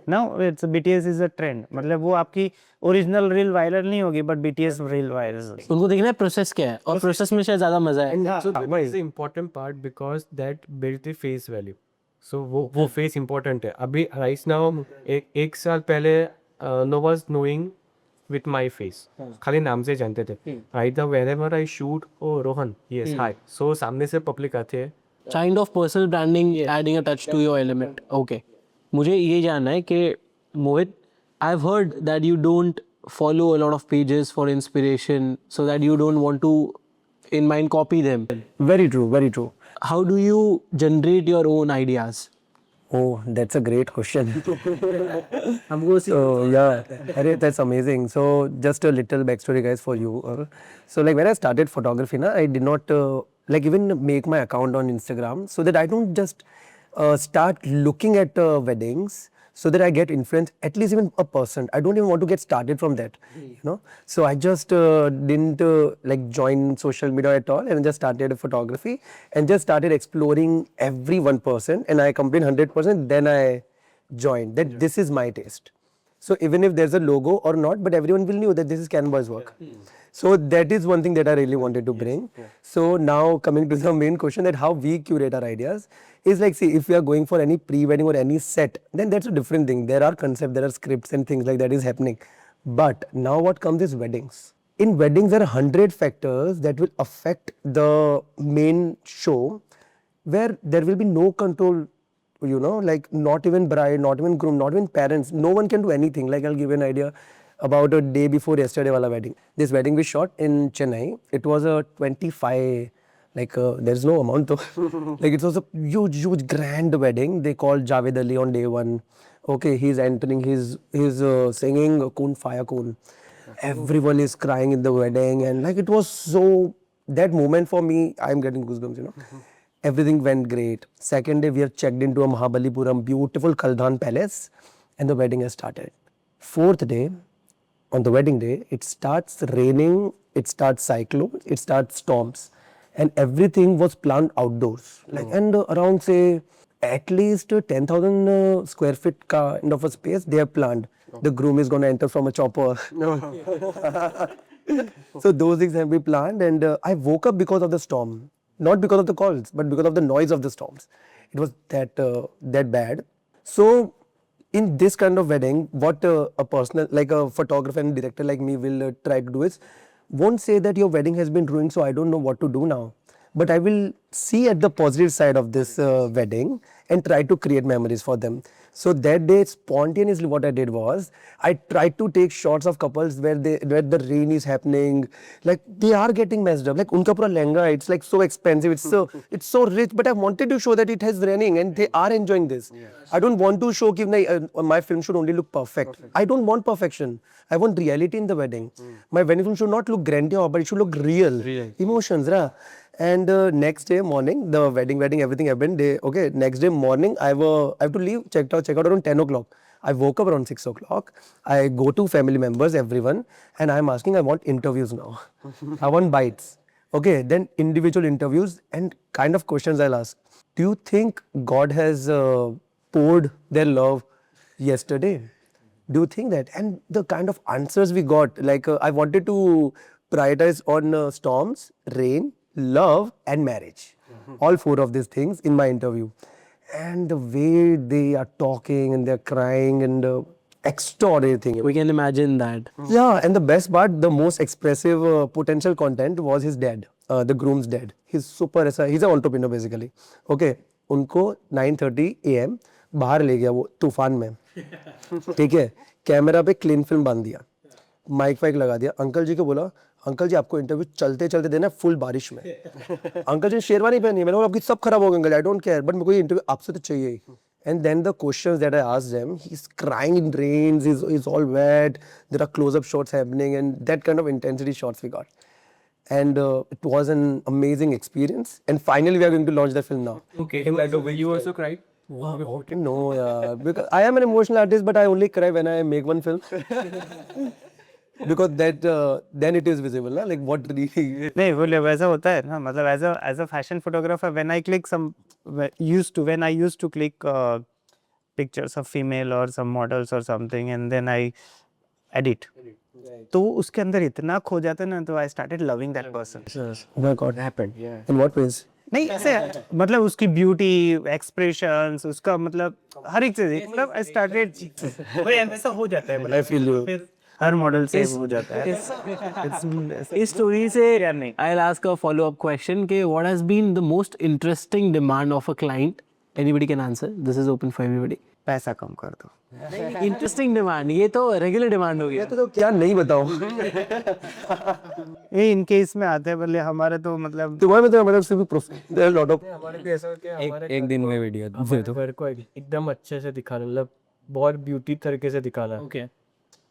Now it's BTS is a trend. मतलब वो आपकी ओरिजिनल रील वायरल नहीं होगी, बट BTS रील वायरल. उनको देखना है प्रोसेस क्या है, और प्रोसेस में शायद ज्यादा मजा है. So that is the important part because that built the face value. So वो face important है. अभी right now एक साल पहले no was knowing with my face. खाली नाम से जानते थे. Right now wherever I shoot, oh Rohan, yes hi. So सामने से public आते हैं. Kind of personal branding, adding a touch to your element. Okay. मुझे ये जानना है कि Mohit, I have heard that you don't follow a lot of pages for inspiration so that you don't want to in mind copy them. Very true, very true. How do you generate your own ideas? Oh, that's a great question. So yeah, that's amazing. So just a little backstory, guys, for you. So like when I started photography, I did not like even make my account on Instagram so that I don't just start looking at weddings. So that I get influence, at least even a person. I don't even want to get started from that, you know. So I just didn't like join social media at all, and just started photography and just started exploring every one person. And I completed 100%. Then I joined that. This is my taste. So even if there's a logo or not, but everyone will know that this is Canva's work. So that is one thing that I really wanted to bring. So now coming to the main question, that how we curate our ideas is like, see, if we are going for any pre-wedding or any set, then that's a different thing. There are concepts, there are scripts and things like that is happening. But now what comes is weddings. In weddings, there are 100 factors that will affect the main show, where there will be no control, you know, like not even bride, not even groom, not even parents. No one can do anything. Like I'll give you an idea about a day before yesterday wala wedding. This wedding we shot in Chennai. It was a 25 Like there's no amount to like it was a huge grand wedding. They called Javed Ali on day one. Okay, he's entering, he's singing Kun Fire Kun. Everyone is crying in the wedding, and like it was so, that moment for me, I'm getting goosebumps, you know. Everything went great. Second day we are checked into a Mahabalipuram beautiful Kaldhan palace, and the wedding has started. Fourth day, on the wedding day, it starts raining, it starts cyclones, it starts storms, and everything was planned outdoors. Like, and around say at least 10,000 square feet kind of a space they have planned. The groom is going to enter from a chopper. So those things have been planned, and I woke up because of the storm, not because of the calls, but because of the noise of the storms. It was that bad. So in this kind of wedding, what a personal, like a photographer and director like me will try to do is, won't say that your wedding has been ruined, so I don't know what to do now. But I will see at the positive side of this wedding and try to create memories for them. So that day, spontaneously, what I did was I tried to take shots of couples where the rain is happening, like they are getting messed up. Like unka pura lehenga, it's like so expensive, it's so rich. But I wanted to show that it has raining and they are enjoying this. I don't want to show that my film should only look perfect. I don't want perfection. I want reality in the wedding. My wedding film should not look grandeur, but it should look real. Emotions, right? And next day morning, the wedding, everything happened. Okay, next day morning, I have to leave, check out around 10 o'clock. I woke up around 6 o'clock. I go to family members, everyone, and I'm asking, I want interviews now. I want bites. Okay, then individual interviews and kind of questions I'll ask. Do you think God has poured their love yesterday? Do you think that? And the kind of answers we got, like I wanted to prioritize on storms, rain, love and marriage. All four of these things in my interview. And the way they are talking and they're crying and extraordinary thing. We can imagine that. Yeah, and the best part, the most expressive potential content was his dad, the groom's dad. He's an entrepreneur basically. Okay, उनको 9:30 AM बाहर ले गया वो तूफान में, ठीक है, camera पे क्लीन फिल्म बांध दिया, माइक वाइक लगा दिया, अंकल जी को बोला, अंकल जी आपको इंटरव्यू चलते चलते देना फुल बारिश में। अंकल जी शेरवानी पहनी है, मैंने बोला आपकी सब खराब हो गए uncle, I don't care, but मेरे को ये इंटरव्यू आपसे तो चाहिए ही। And then the questions that I asked them, he's crying in rains, he's all wet, there are close-up shots happening, and that kind of intensity shots we got. And it was an amazing experience. And finally, we are going to launch the film now. Okay, you also cried? No, yeah, because I am an emotional artist, but I only cry when I make one film. Because that then it is visible, na? Like what really. नहीं बोले वैसा होता है ना, मतलब as a fashion photographer, when I click when I used to click pictures of female or some models or something and then I edit, तो उसके अंदर इतना खो जाता है ना, तो I started loving that person. Oh my God, happened. Yeah. In what ways? नहीं ऐसे मतलब उसकी ब्यूटी, एक्सप्रेशंस, उसका मतलब हर एक चीज, मतलब I started ऐसा हो जाता है, मतलब I feel you. फिर हर मॉडल से हो जाता है। इस स्टोरी से I'll ask a follow-up question कि what has been the most interesting demand of a client? Anybody can answer. This is open for everybody. पैसा कम कर दो। इंटरेस्टिंग डिमांड, ये तो रेगुलर डिमांड हो गया। तो क्या नहीं बताऊं। ये इनके इसमें आते हैं, बल्ले हमारे तो मतलब तुम्हारे में तो मतलब सिर्फ प्रोफेशनल लॉट ऑफ हमारे को ऐसा कि एक दिन में वीडियो हमारे घर को एकदम अच्छे से दिखाना, मतलब बहुत ब्यूटी तरीके से दिखाना। Okay,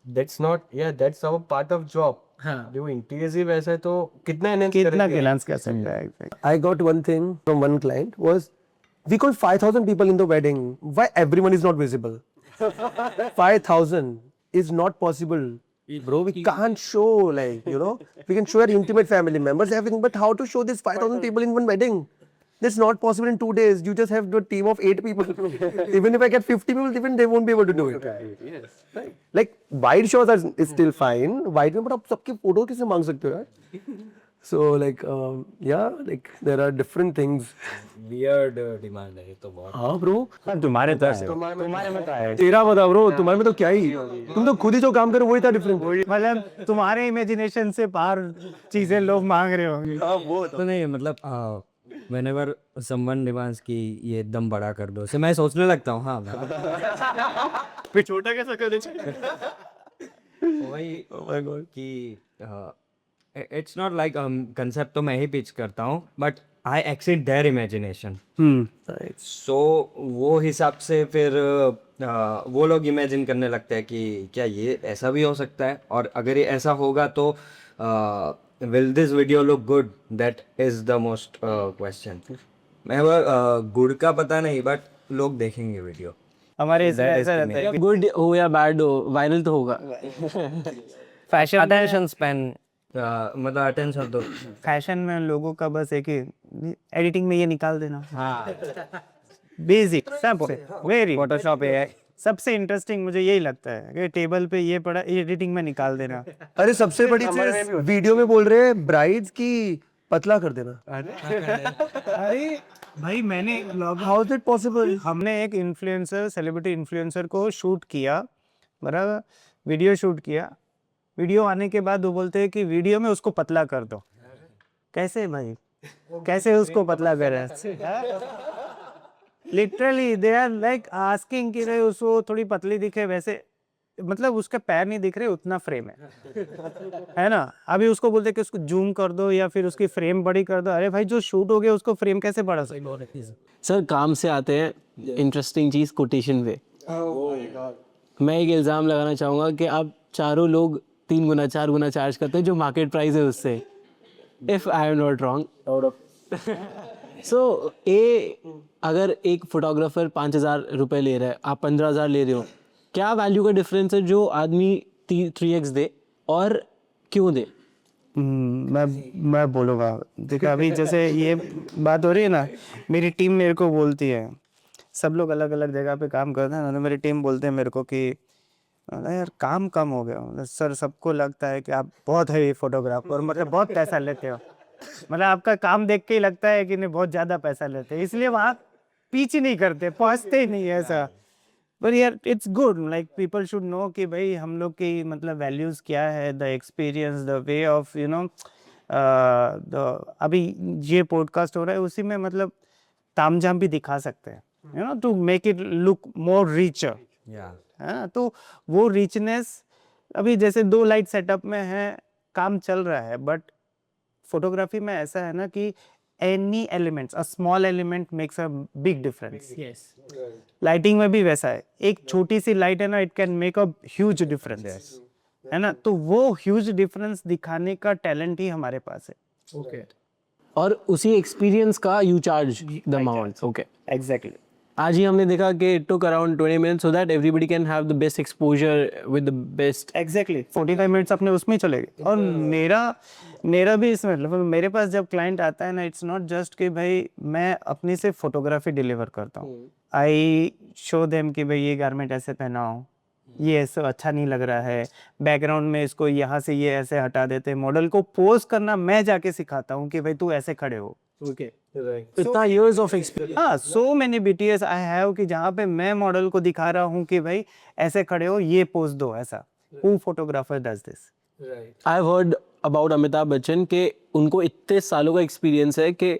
That's not, yeah, that's our part of job. हाँ, जो इंटीरियर ही वैसा है तो कितना enhance कितना करेंगे? enhance कर सकता है। I got one thing from one client was, we got 5,000 people in the wedding. Why everyone is not visible? 5,000 is not possible. Bro, we can't show, like, you know, we can show our intimate family members, everything, but how to show this 5,000 people in one wedding? That's not possible in 2 days. You just have a team of 8 people. Even if I get 50 people, even they won't be able to do it. Yes. Right? Like, wide shots is still fine. Wide में but आप सबके photo कैसे मांग सकते हो यार? So like yeah, like there are different things. Weird demand है ये तो बहुत। हाँ bro. तुम्हारे तो है, तुम्हारे में तो है, तेरा बता bro, तुम्हारे में तो क्या ही, तुम तो खुद ही जो काम करो वही था डिफरेंट। मतलब तुम्हारे इमेजिनेशन से बाहर चीजें लोग मांग रहे होंगे। हाँ वो तो नहीं मतलब whenever someone demands कि ये एकदम बड़ा कर दो, से मैं सोचने लगता हूँ हाँ फिर छोटा कैसा कर देंगे? वही कि इट्स नॉट लाइक कंसेप्ट तो मैं ही पिच करता हूँ, but I exceed their imagination. Hmm so वो हिसाब से फिर वो लोग इमेजिन करने लगते हैं कि क्या ये ऐसा भी हो सकता है, और अगर ये ऐसा होगा तो will this video look good, that is the most question. मैं वो गुड का पता नहीं, बट लोग देखेंगे वीडियो। हमारे इसमें That is ऐसा the रहता है गुड हो या बैड हो, वायरल तो होगा। Fashion Attention span. मतलब अटेंशन तो फैशन में लोगों का बस एक ही एडिटिंग में ये निकाल देना। हाँ बेसिक सबसे वेरी फोटोशॉप है। सबसे इंटरेस्टिंग मुझे यही लगता है कि टेबल पे ये पड़ा, एडिटिंग में निकाल देना। अरे सबसे बड़ी चीज वीडियो में बोल रहे हैं ब्राइड्स की पतला कर देना। अरे भाई मैंने हाउ इज इट पॉसिबल? हमने एक इन्फ्लुएंसर, सेलिब्रिटी इन्फ्लुएंसर को शूट किया, बराबर, वीडियो शूट किया। वीडियो आने के बाद वो बोलते हैं कि वीडियो में उसको पतला कर दो। कैसे भाई, कैसे उसको पतला करे? Literally they are like asking कि भाई उसको थोड़ी पतली दिखे, वैसे मतलब उसके पैर नहीं दिख रहे, उतना फ्रेम है ना। अभी उसको बोलते कि उसको जूम कर दो या फिर उसकी फ्रेम बड़ी कर दो। अरे भाई जो शूट हो गया उसको फ्रेम कैसे बढ़ा सकते? सर काम से आते हैं, इंटरेस्टिंग चीज़ कोटेशन पे। मैं एक इल्ज़ाम लगाना चाहूँगा कि आप चारों लोग 3 गुना 4 गुना चार्ज करते हैं जो मार्केट प्राइस है उससे, if I am not wrong. So अगर एक फोटोग्राफर 5,000 रुपये ले रहा है, आप 15,000 ले रहे हो, क्या वैल्यू का डिफरेंस है जो आदमी 3x दे, और क्यों दे? मैं बोलूँगा, देखो अभी जैसे ये बात हो रही है ना, मेरी टीम मेरे को बोलती है, सब लोग अलग अलग जगह पे काम करते हैं ना, तो मेरी टीम बोलते हैं मेरे को कि अरे यार काम कम हो गया। मतलब सर सबको लगता है कि आप बहुत है फोटोग्राफर, मतलब बहुत पैसा लेते हो, मतलब आपका काम देख के ही लगता है कि नहीं बहुत ज़्यादा पैसा लेते हैं, इसलिए वहाँ पीछे नहीं करते, पहुँचते ही नहीं ऐसा। पर यार it's good, like people should know कि भाई हम लोग की मतलब वैल्यूज़ क्या है, the experience, the way of you know the. अभी ये पॉडकास्ट हो रहा है उसी में मतलब तामझाम भी दिखा सकते हैं, you know, to make it look more richer, है ना। तो वो रिचनेस अभी जैसे 2 लाइट सेटअप में है, काम चल रहा है, बट फोटोग्राफी में ऐसा है ना कि any elements, a small element makes a big difference. Lighting में भी वैसा है, एक छोटी सी लाइट है ना, it can make a huge difference, है ना। तो वो ह्यूज डिफरेंस दिखाने का टैलेंट ही हमारे पास है। और उसी एक्सपीरियंस का you charge the amount. Okay, exactly. आज ही हमने देखा कि it took around 20 minutes so that everybody can have the best exposure with the best. Exactly 45 minutes अपने उसमें चले गए। और मेरा भी इसमें मतलब मेरे पास जब क्लाइंट आता है ना, इट्स नॉट जस्ट कि भाई मैं अपनी से फोटोग्राफी डिलीवर करता हूँ, आई शो देम कि भाई ये गारमेंट ऐसे पहनाओ, ये ऐसा अच्छा नहीं लग रहा है, बैकग्राउंड में इसको यहाँ से ये ऐसे हटा देते हैं। मॉडल को पोज करना मैं जाके सिखाता हूँ कि भाई तू ऐसे खड़े हो। ओके, इतना इयर्स ऑफ एक्सपीरियंस। हाँ, so many BTS I have कि जहाँ पे मैं मॉडल को दिखा रहा हूँ कि भाई ऐसे खड़े हो, ये पोज दो, ऐसा। Who photographer does this? I have heard about Amitabh Bachchan के उनको इतने सालों का एक्सपीरियंस है कि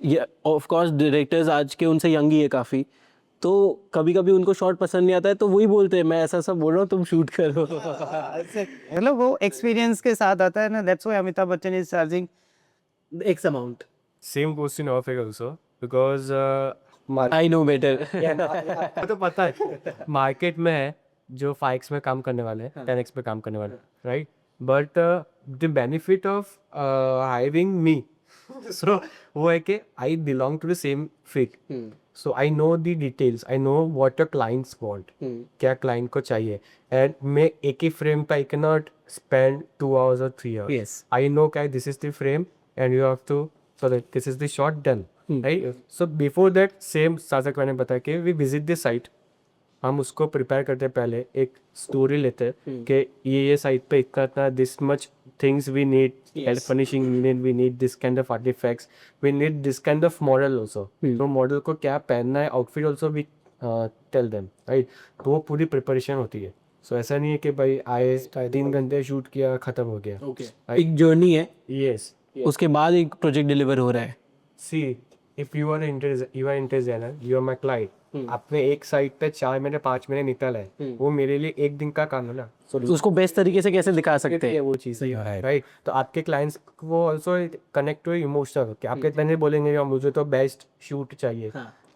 ये ऑफ कोर्स डायरेक्टर्स आज के उनसे यंग ही है काफ़ी, तो कभी कभी उनको शॉट पसंद नहीं आता है तो वही बोलते हैं मैं ऐसा सब बोल रहा हूँ तुम शूट करो। मतलब वो एक्सपीरियंस के साथ आता है ना, that's why Amitabh Bachchan is charging x amount. Same goes to Norfolk also because I know better. तो पता है मार्केट में है जो 5x में काम करने वाले हैं, 10x में काम करने वाले, right? But the benefit of hiring me, so वो है कि I belong to the same field, so I know the details, I know what your clients want, क्या क्लाइंट को चाहिए, एंड मैं एक ही फ्रेम पे I can not spend 2 hours or 3 hours. Yes. I know कि this is the frame and you have to, so that this is the shot done, right? So before that same साजक मैंने बताया कि we visit the site, हम उसको prepare करते हैं, पहले एक स्टोरी लेते हैं कि ये साइट पे इतना this much things we need, and finishing we need this kind of artifacts, we need this kind of model also, तो मॉडल को क्या पहनना है, outfit also we tell them, right? तो वो पूरी प्रिपरेशन होती है। सो ऐसा नहीं है कि भाई आए 3 घंटे शूट किया खत्म हो गया। एक जर्नी है, यस, उसके बाद एक प्रोजेक्ट डिलीवर हो रहा है। see, if you are a interior designer, you are my client, आपने एक साइड पे 4 महीने 5 महीने निकल है, वो मेरे लिए एक दिन का काम है ना। तो उसको बेस्ट तरीके से कैसे दिखा सकते हैं? वो चीज़ राइट। तो आपके क्लाइंट्स को ऑल्सो कनेक्ट हुए इमोशनल कि आपके क्लाइंट बोलेंगे कि मुझे तो बेस्ट शूट चाहिए,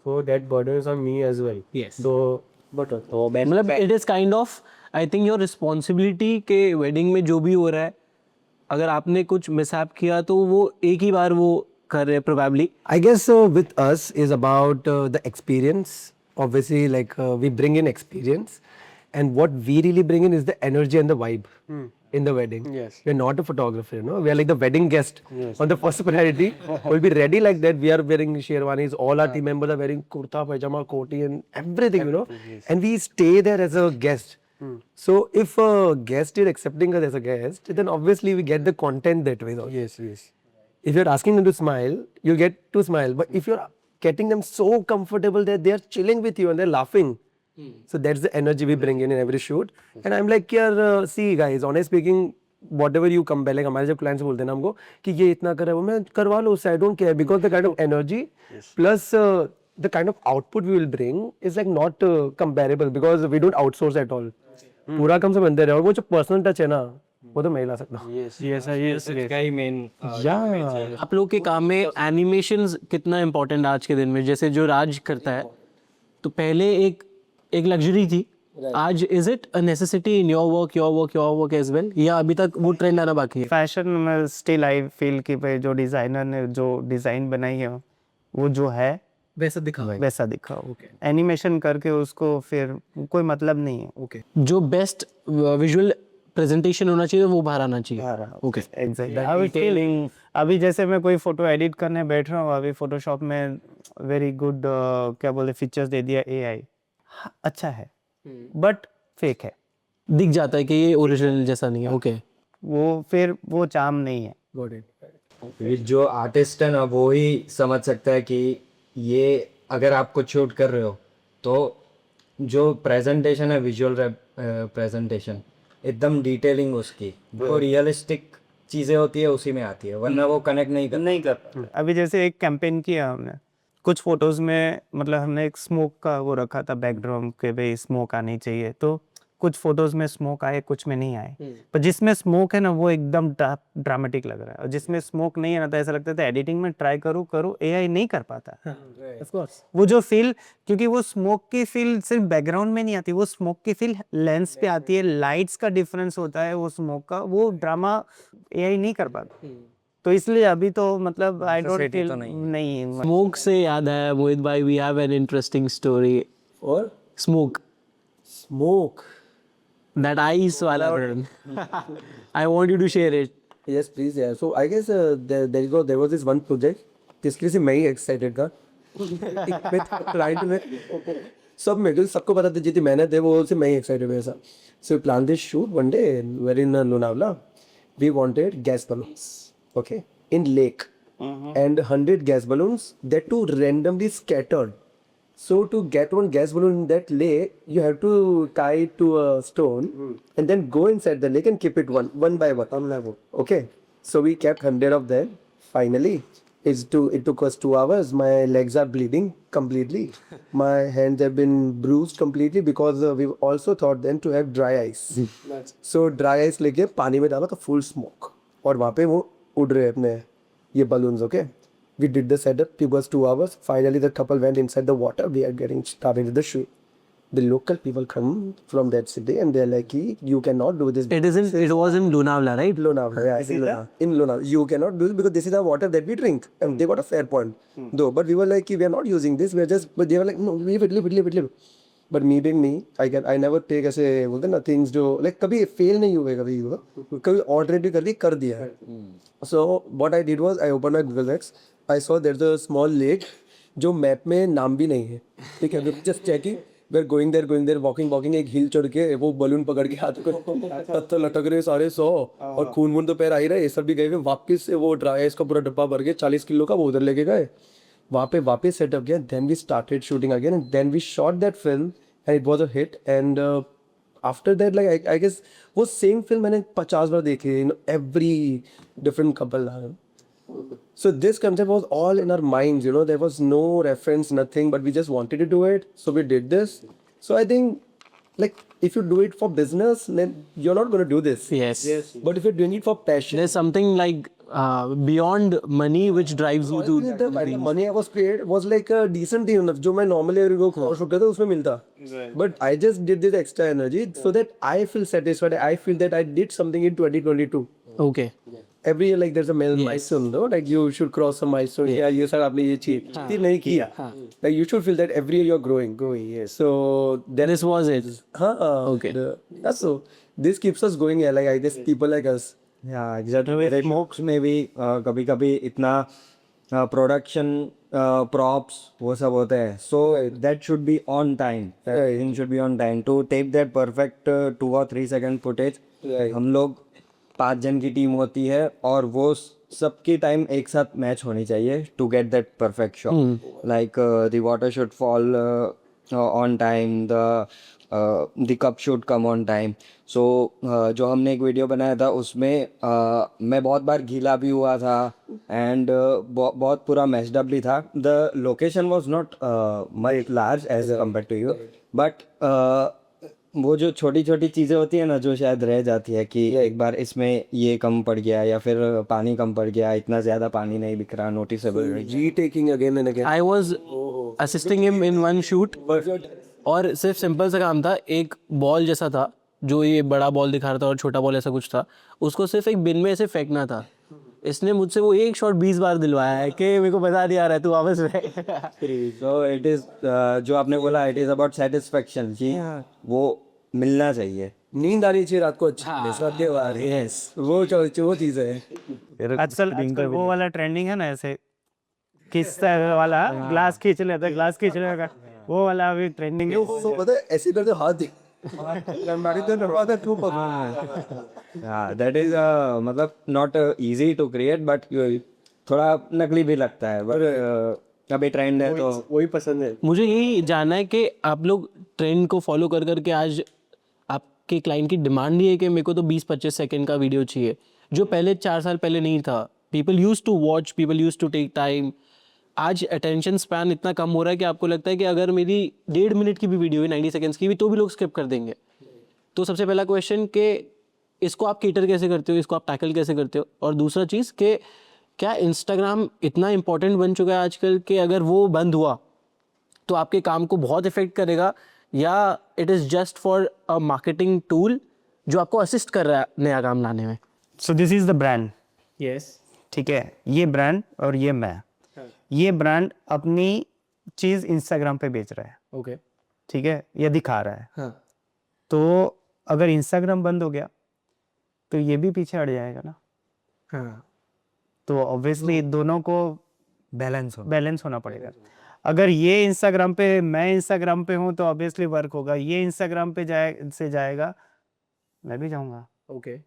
so that burden is on me as well. Yes. तो मतलब it is kind of, I think your responsibility के वेडिंग में जो भी हो रहा है, अगर आपने कुछ मिसहैप किया तो वो एक ही बार वो कर रहे probably. I guess with us is about the experience. Obviously, like we bring in experience, and what we really bring in is the energy and the vibe in the wedding. Yes. We're not a photographer, you know. We are like the wedding guest on the first priority. We'll be ready like that. We are wearing sherwanis. All our team members are wearing kurta, pajama, koti, and everything, you know. And we stay there as a guest. So if a guest is accepting us as a guest, then obviously we get the content that way. yes. If you're asking them to smile, you get to smile. But if you're getting them so comfortable that they're chilling with you and they're laughing, so that's the energy we bring in every shoot. And I'm like, यार, see guys, honestly speaking, whatever you come, like हमारे जब clients बोलते हैं ना हमको कि ये इतना कर रहा है, वो मैं करवा लो उससे, I don't care, because the kind of energy plus the kind of output we will bring is like not comparable, because we don't outsource at all. पूरा काम सब अंदर है, और वो जो पर्सनल टच है ना, वो तो मैं ही ला सकता हूँ। आप लोग के काम में एनिमेशंस कितना इम्पोर्टेंट आज के दिन में, जैसे जो राज करता है, तो पहले एक लग्जरी थी, आज is it a necessity in your work as well, या अभी तक वो ट्रेंड आना बाकी है? फैशन में स्टिल आई फील कि भाई जो डिजाइनर ने जो डिजाइन बनाई है वो जो है वैसा दिखा वैसा दिखाओ। एनिमेशन करके उसको फिर कोई मतलब नहीं है। जो बेस्ट विजुअल प्रेजेंटेशन होना चाहिए वो बाहर आना चाहिए। Okay, exactly. अभी जैसे मैं कोई फोटो एडिट करने बैठ रहा हूँ, अभी फोटोशॉप में वेरी गुड क्या बोले फीचर्स दे दिया एआई, अच्छा है बट फेक है, दिख जाता है कि ये ओरिजिनल जैसा नहीं है। ओके, वो फिर वो चार्म नहीं है। ये जो आर्टिस्ट है ना वो ही समझ सकता है कि ये अगर आप कुछ शूट कर रहे हो तो जो प्रेजेंटेशन है, विजुअल प्रेजेंटेशन एकदम डिटेलिंग उसकी, वो रियलिस्टिक चीजें होती है उसी में आती है, वरना वो कनेक्ट नहीं कर। अभी जैसे एक कैंपेन किया हमने, कुछ फोटोज में मतलब हमने एक स्मोक का वो रखा था बैकड्रॉप के, भाई स्मोक आनी चाहिए, तो कुछ फोटोज में स्मोक आए, कुछ में नहीं आए। पर जिसमें स्मोक है ना वो एकदम ड्रामेटिक लग रहा है, और जिसमें स्मोक नहीं है ना तो ऐसा लगता था एडिटिंग में ट्राई करूँ एआई नहीं कर पाता। ऑफ कोर्स वो जो फील, क्योंकि वो स्मोक की फील सिर्फ बैकग्राउंड में नहीं आती, वो स्मोक की फील लेंस पे आती है, लाइट्स का डिफरेंस होता है, वो स्मोक का वो ड्रामा एआई नहीं कर पाता। तो इसलिए अभी तो मतलब आई डोंट फील नहीं। स्मोक से याद है मोहित भाई, we have an interesting story. और smoke that ice wala I want you to share it. Yes, please. Yeah. So I guess there was this one project जिसके लिए मैं ही एक्साइटेड था। क्लाइंट में सब मेरे सबको पता था जितनी मेहनत है वो से मैं ही एक्साइटेड हुआ। So we planned this shoot one day we're in Lonavala. We wanted gas balloons, okay, in lake, and 100 gas balloons that too randomly scattered. So to get one gas balloon in that lake, you have to tie it to a stone and then go inside the lake and keep it one by one. Okay. So we kept 100 of them. Finally, it took us 2 hours. My legs are bleeding completely. My hands have been bruised completely because we also thought then to have dry ice. So dry ice लेके पानी में डाला तो full smoke. और वहाँ पे वो उड़ रहे अपने ये balloons, okay? We did the setup. It was 2 hours. Finally, the couple went inside the water. We are getting started with the shoot. The local people come from that city and they're like, you cannot do this. It was in Lonavala, right? Lonavala, yeah, in Lonavala. You cannot do this because this is the water that we drink. And they got a fair point. Though, but we were like, we are not using this. We are just, but they were like, no, leave it. But me being me, I never take ऐसे बोलते ना things जो like कभी fail नहीं हुए, कभी already कर दिया। So what I did was I opened my Google Docs. I saw there's a small lake जो मैप में नाम भी नहीं है, ठीक है, just checking. We're going there, walking, एक हिल चढ़ के वो बलून पकड़ के हाथ को पत्थर लटक रहे सारे 100, और खून तो पैर आ ही रहे, ये सब भी गए हुए। वापस से वो ड्राई आइस का पूरा डब्बा भर के 40 किलो का वो उधर लेके गए, वहाँ पे वापस सेटअप किया। Then we started shooting again and then we shot that film and it was a hit. And after that, like I guess वो same film मैंने 50 बार देखी, every different couple। So this concept was all in our minds, you know, there was no reference, nothing, but we just wanted to do it. So we did this. So I think, like, if you do it for business, then you're not going to do this. Yes. But if you're doing it for passion, There's something like beyond money which drives you to. the money I was paid was like a decent thing enough. जो मैं normally अगर वो course होता था उसमें मिलता. But I just did this extra energy so that I feel satisfied. I feel that I did something in 2022. Okay. Every year like there's a milestone, no? Like you should cross a milestone. Yeah, ये sir आपने ये चीज नहीं किया. Like you should feel that every year you're growing. Yes. So then This was it. okay. That's so. This keeps us going. Yeah, like I guess people like us. या exactly smokes में भी कभी कभी इतना production props वो सब होते हैं so that should be on time in should be on time to take that perfect 2 or 3 second footage हम लोग 5 जन की टीम होती है और वो सबकी टाइम एक साथ मैच होनी चाहिए to get that perfect shot like the water should fall on time the cup should come on time so जो हमने एक वीडियो बनाया था उसमें मैं बहुत बार गीला भी हुआ था एंड बहुत पूरा मैस्ड अप भी था the location was not much large as compare to you but वो जो छोटी छोटी चीज़ें होती है ना जो शायद रह जाती है कि एक बार इसमें ये कम पड़ गया या फिर पानी कम पड़ गया इतना ज़्यादा पानी नहीं बिक रहा noticeable Retaking again and again. I was assisting him in one shoot. और सिर्फ सिंपल सा काम था एक बॉल जैसा था जो ये बड़ा बॉल दिखा रहा था और छोटा बॉल ऐसा कुछ था उसको सिर्फ एक बिन में ऐसे फेंकना था इसने मुझसे वो एक शॉट 20 बार दिलवाया है कि मेरे को बता दिया रहा है तू वापस फेंक सो इट इज़ जो आपने बोला इट इज़ अबाउट सेटिस्फेक्शन कि वो मिलना चाहिए नींद आनी चाहिए रात को अच्छी रात यस वो चीज़ है. आजकल वो वाला ट्रेंडिंग है ना ऐसे खींचता है वाला ग्लास खींच लेता है ग्लास खींच लेगा वो वाला अभी ट्रेंडिंग है तो पता है ऐसे करते हाथ दिख दैट इज मतलब not easy to create but थोड़ा नकली भी लगता है बट अभी ट्रेंड है तो वही पसंद है. मुझे यही जानना है कि आप लोग ट्रेंड को फॉलो कर करके आज आपके क्लाइंट की डिमांड ये है कि मेरे को तो 20-25 सेकंड का वीडियो चाहिए जो पहले 4 साल पहले नहीं था people use to watch people use to take time आज अटेंशन स्पैन इतना कम हो रहा है कि आपको लगता है कि अगर मेरी 1.5 मिनट की भी वीडियो है 90 सेकंड्स की भी तो भी लोग स्किप कर देंगे तो सबसे पहला क्वेश्चन कि इसको आप केटर कैसे करते हो इसको आप टैकल कैसे करते हो और दूसरा चीज़ कि क्या इंस्टाग्राम इतना इंपॉर्टेंट बन चुका है आजकल कि अगर वो बंद हुआ तो आपके काम को बहुत इफेक्ट करेगा या it is just for a marketing tool जो आपको असिस्ट कर रहा है नया काम लाने में so this is the brand yes ठीक है ये ब्रांड और ये मैं ये ब्रांड अपनी चीज़ इंस्टाग्राम पे बेच रहा है ओके ठीक है ये दिखा रहा है हाँ तो अगर इंस्टाग्राम बंद हो गया तो ये भी पीछे हट जाएगा ना हाँ तो ऑब्वियसली दोनों को बैलेंस होना पड़ेगा अगर ये इंस्टाग्राम पे मैं इंस्टाग्राम पे हूँ तो ऑब्वियसली वर्क होगा ये इंस्टाग्राम पे जाएगा मैं भी जाऊँगा ओके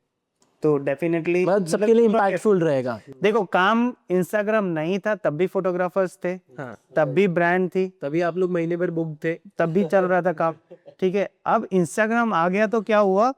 तो डेफिनेटली बस सबके लिए इम्पैक्टफुल रहेगा देखो काम इंस्टाग्राम नहीं था तब भी फोटोग्राफर्स थे हाँ तब भी ब्रांड थी तभी आप लोग महीने भर बुक थे तब भी चल रहा था काम ठीक है अब इंस्टाग्राम आ गया तो क्या हुआ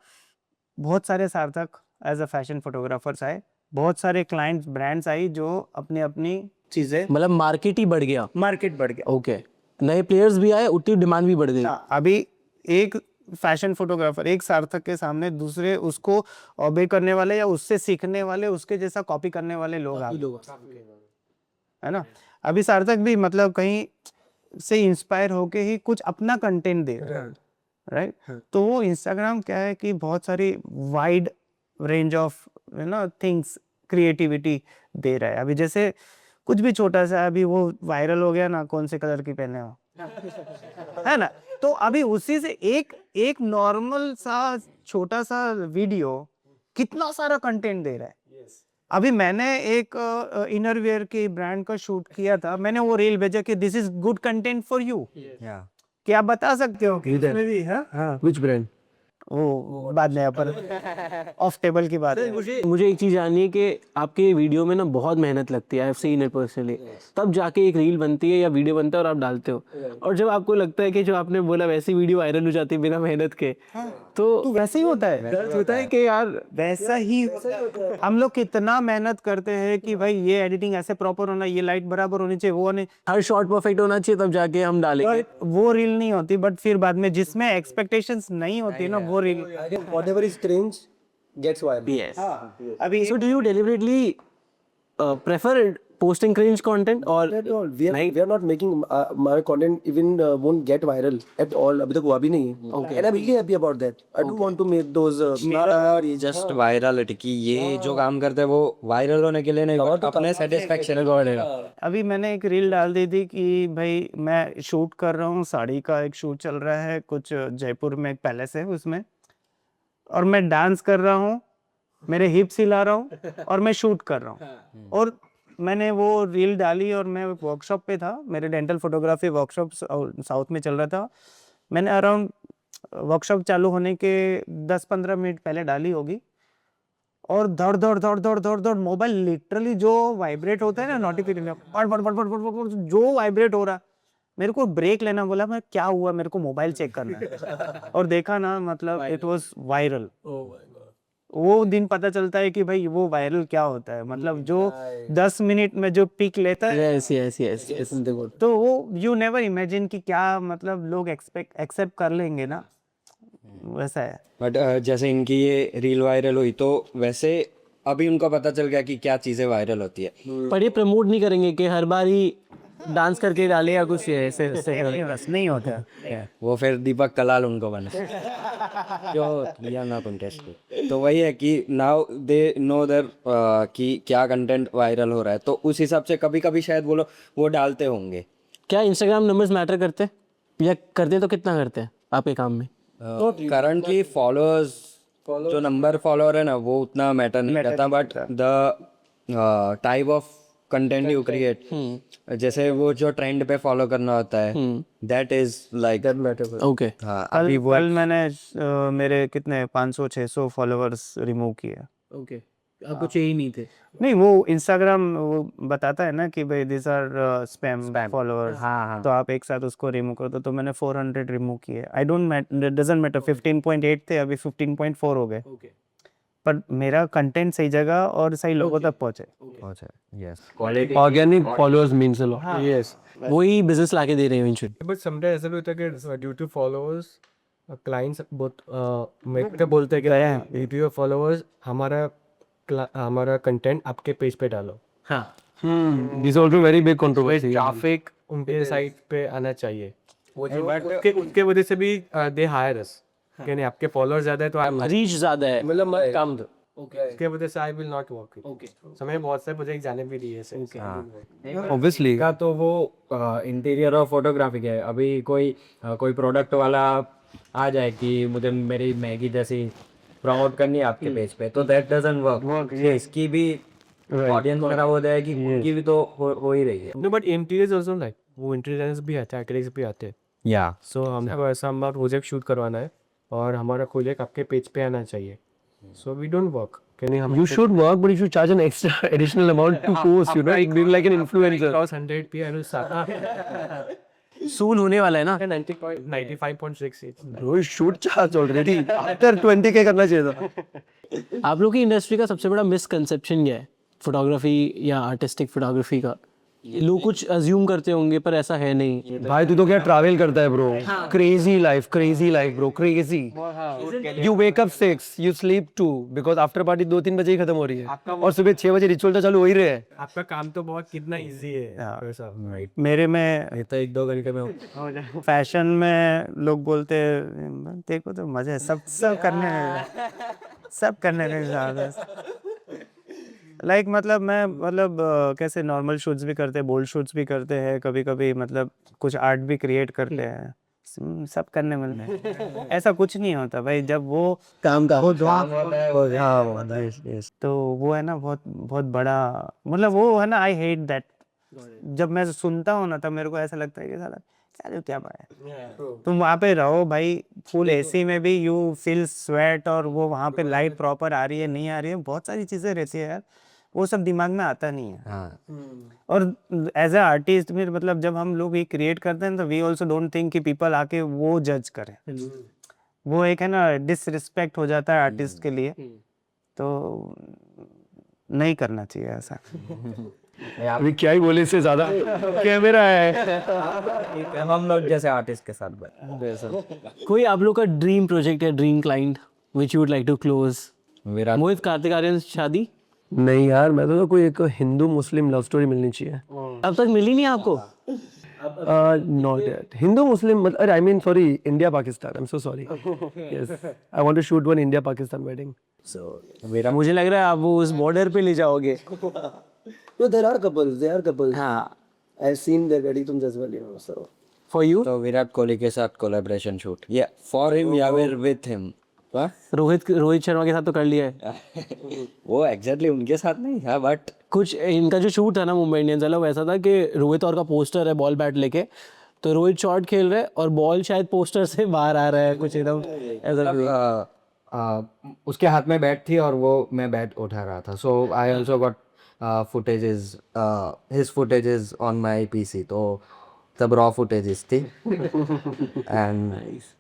बहुत सारे सार्थक एज अ फैशन फोटोग्राफर्स आए बहुत सारे क्लाइंट्स ब्रांड्स आई जो अपनी अपनी चीजें मतलब मार्केट ही बढ़ गया मार्केट बढ़ गया ओके नए प्लेयर्स भी आए उतनी डिमांड भी बढ़ गई अभी एक फैशन फोटोग्राफर एक सार्थक के सामने दूसरे उसको ऑबे करने वाले या उससे सीखने वाले उसके जैसा कॉपी करने वाले लोग आ गए है ना अभी सार्थक भी मतलब कहीं से इंस्पायर होके ही कुछ अपना कंटेंट दे रहा है राइट तो वो इंस्टाग्राम क्या है कि बहुत सारी wide range of you know things creativity दे रहा है अभी जैसे कुछ भी छोटा सा अभी वो वायरल हो गया ना कौन से कलर की पहने हो है ना तो अभी उसी से एक नॉर्मल सा छोटा सा वीडियो कितना सारा कंटेंट दे रहा है अभी मैंने एक इनरवेयर की ब्रांड का शूट किया था मैंने वो रील भेजा कि this is good content for you क्या आप बता सकते हो Which brand? वो बाद में अपन ऑफ टेबल की बात है मुझे एक चीज़ जाननी है कि आपके वीडियो में ना बहुत मेहनत लगती है I have seen it personally तब जाके एक रील बनती है या वीडियो बनता है और आप डालते हो और जब आपको लगता है कि जो आपने बोला वैसी वीडियो वायरल हो जाती है बिना मेहनत के तो वैसे ही होता है, दर्द होता है कि यार वैसा ही हम लोग कितना मेहनत करते हैं कि भाई ये एडिटिंग ऐसे प्रॉपर होना, ये लाइट बराबर होनी चाहिए, वो नहीं, हर शॉट परफेक्ट होना चाहिए तब जाके हम डालेंगे। वो रील नहीं होती। बट फिर बाद में जिसमें एक्सपेक्टेशंस नहीं होती ना, वो reel Whatever is cringe gets viral. Yes. अभी So do you deliberately prefer posting cringe content or At all. We are not making my content even won't get viral at all. अभी तक हुआ भी नहीं है. Okay. And I'm really happy about that. I do want to make those. Just virality की ये जो काम करते हैं वो वायरल होने के लिए नहीं, but अपने सेटिस्फेक्शन को बढ़ेगा। अभी मैंने एक रील डाल दी थी कि भाई मैं शूट कर रहा हूँ, साड़ी का एक शूट चल रहा है, कुछ जयपुर में एक पैलेस है उसमें, और मैं डांस कर रहा हूँ, मेरे हिप्स हिला रहा हूँ और मैं शूट कर रहा हूँ। और मैंने वो रील डाली और मैं वर्कशॉप पे था, मेरे डेंटल फोटोग्राफी वर्कशॉप साउथ में चल रहा था। मैंने अराउंड वर्कशॉप चालू होने के 10-15 मिनट पहले डाली होगी, और धड़ धड़ धड़ धड़ धड़ धड़ मोबाइल लिटरली जो वाइब्रेट होता है ना, नोटिफिकेशन जो वाइब्रेट हो रहा, मेरे को ब्रेक लेना बोला, मैं क्या हुआ, मेरे को मोबाइल चेक करना है। और देखा ना, मतलब इट वाज वायरल। वो दिन पता चलता है कि भाई वो वायरल क्या होता है, मतलब जो 10 मिनट में जो पिक लेता है, yes तो वो यू नेवर इमेजिन कि क्या मतलब लोग एक्सेप्ट कर लेंगे ना, वैसा है। बट जैसे इनकी ये रील वायरल हुई तो वैसे अभी उनको पता चल गया कि क्या चीज़ें वायरल होती है। पर ये प्रमोट नहीं करेंगे कि हर बार ही डांस करके डाले या कुछ ऐसे बस नहीं होता। वो फिर दीपक कलाल उनको बने जो लिया ना कंटेस्ट। तो वही है कि नाउ दे नो देयर कि क्या कंटेंट वायरल हो रहा है, तो उस हिसाब से कभी कभी शायद वो डालते होंगे। क्या इंस्टाग्राम नंबर्स मैटर करते हैं या करते हैं तो कितना करते हैं आपके काम में? करंटली फॉलोअर्स, जो नंबर फॉलोअर है ना वो उतना मैटर नहीं करता, but the type of content you create, जैसे वो जो ट्रेंड पे फॉलो करना होता है, दैट इज लाइक ओके। हाँ कल मैंने मेरे कितने 500-600 फॉलोअर्स रिमूव किए। ओके, आपको चाहिए नहीं थे? नहीं, वो इंस्टाग्राम वो बताता है ना कि भाई दिस आर स्पैम फॉलोअर्स, तो आप एक साथ उसको रिमूव कर दो। तो मैंने 400 रिमूव किए। आई डोंट डजंट मैटर, 15.8 थे, अभी 15.4 हो गए। ओके, पर मेरा कंटेंट सही जगह और सही लोगों तक पहुंचे। Yes Organic followers means a lot. Yes. वही बिजनेस लाके दे रहे हैं इवेंचुअली। But sometimes ऐसा भी होता है कि ड्यू टू फॉलोअर्स क्लाइंट्स बहुत मेरे को बोलते हैं कि ड्यू टू योर फॉलोअर्स हमारा कंटेंट आपके पेज पे डालो। हाँ, This is also very big controversy. Traffic उनके साइट पे आना चाहिए। उसके वजह से भी दे हायर अस कि नहीं आपके फॉलोअर्स ज्यादा है तो आप रीच ज्यादा है, मतलब मैं काम दो। उसके वजह से I will not work. Okay, समय बहुत से प्रोजेक्ट जाने भी दिए ऐसे। obviously का तो वो इंटीरियर और फोटोग्राफी है। अभी कोई प्रोडक्ट वाला आ जाए कि मुझे मेरी मैगी जैसी प्रमोट करनी है आपके पेज पे, तो दैट डजंट वर्क। इसकी भी ऑडियंस खराब हो जाएगी, उनकी भी तो हो ही रही है। No but interiors also like वो इंटीरियर्स भी आते हैं, आर्किटेक्ट्स भी आते हैं। या सो हमको ऐसा हमारा प्रोजेक्ट शूट करवाना है और हमारा प्रोजेक्ट आपके पेज पे आना चाहिए। So we don't work. Can हम you should work, but you should charge an extra additional amount to post. You know, being like an influencer. Cross 100 पे आई विल स्टार्ट सून होने वाला है ना। 95.68। Bro, you should charge already. After 20K करना चाहिए था. आप लोग की इंडस्ट्री का सबसे बड़ा मिसकंसेप्शन क्या है फोटोग्राफी या आर्टिस्टिक फोटोग्राफी का? लोग कुछ अज्यूम करते होंगे पर ऐसा है नहीं। भाई तू तो क्या ट्रैवल करता है bro, crazy life bro, crazy. You wake up 6, you sleep 2 because after party 2-3 बजे ही खत्म हो रही है और सुबह 6 बजे रिचुअल तो चालू हो ही रहे हैं। आपका काम तो बहुत कितना इजी है ऐसा। मेरे में ये तो 1-2 घंटे में हो फैशन में लोग बोलते हैं देखो तो मजे है, सब करने में ज़्यादा लाइक मतलब मैं मतलब कैसे नॉर्मल शूट्स भी करते हैं, बोल्ड शूट्स भी करते हैं, कभी कभी मतलब कुछ आर्ट भी क्रिएट करते हैं, सब करने में ऐसा कुछ नहीं होता भाई। जब वो काम का तो वो है ना बहुत बहुत बड़ा, मतलब वो है ना, आई हेट दैट। जब मैं सुनता हूँ ना तब मेरे को ऐसा लगता है कि साला क्या है। तुम वहाँ पे रहो भाई, फुल एसी में भी यू फील स्वेट, और वो वहाँ पे लाइट प्रॉपर आ रही है नहीं आ रही है, बहुत सारी चीजें रहती है यार, वो सब दिमाग में आता नहीं है। और एज ए आर्टिस्ट में मतलब जब हम लोग ये क्रिएट करते हैं तो वी ऑल्सो डोंट थिंक कि पीपल आके वो जज करें। वो एक है ना डिसरिस्पेक्ट हो जाता है आर्टिस्ट के लिए, तो नहीं करना चाहिए ऐसा। अभी क्या ही बोले इससे ज्यादा कैमरा है। हम लोग जैसे आर्टिस्ट के साथ बैठ कोई आप लोग का ड्रीम प्रोजेक्ट है, dream client which you would like to close? Virat Mohit Kartik Aaryan शादी नहीं यार, मैं तो कोई एक हिंदू मुस्लिम लव स्टोरी मिलनी चाहिए। अब तक मिली नहीं आपको? Not yet. हिंदू मुस्लिम मतलब, I mean sorry, India Pakistan, I am so sorry. Yes, I want to shoot one India Pakistan wedding. Virat मुझे लग रहा है आप वो उस बॉर्डर पे ले जाओगे। No, there are couples. हाँ, I've seen their weddings as well, you know. So for you तो विराट कोहली के साथ कोलैबोरेशन शूट, या फॉर हिम या विद हिम। रोहित शर्मा के साथ तो कर लिया है। वो एग्जैक्टली उनके साथ नहीं था, बट कुछ इनका जो शूट था ना मुंबई इंडियंस वाला, वैसा था कि रोहित और का पोस्टर है बॉल बैट लेके, तो रोहित शॉट खेल रहा है और बॉल शायद पोस्टर से बाहर आ रहा है, कुछ एकदम ऐसा। उसके हाथ में बैट थी और वो मैं बैट उठा रहा था। So I also got footages, his footages on my PC, तो तब रॉ फुटेजेस थी। एंड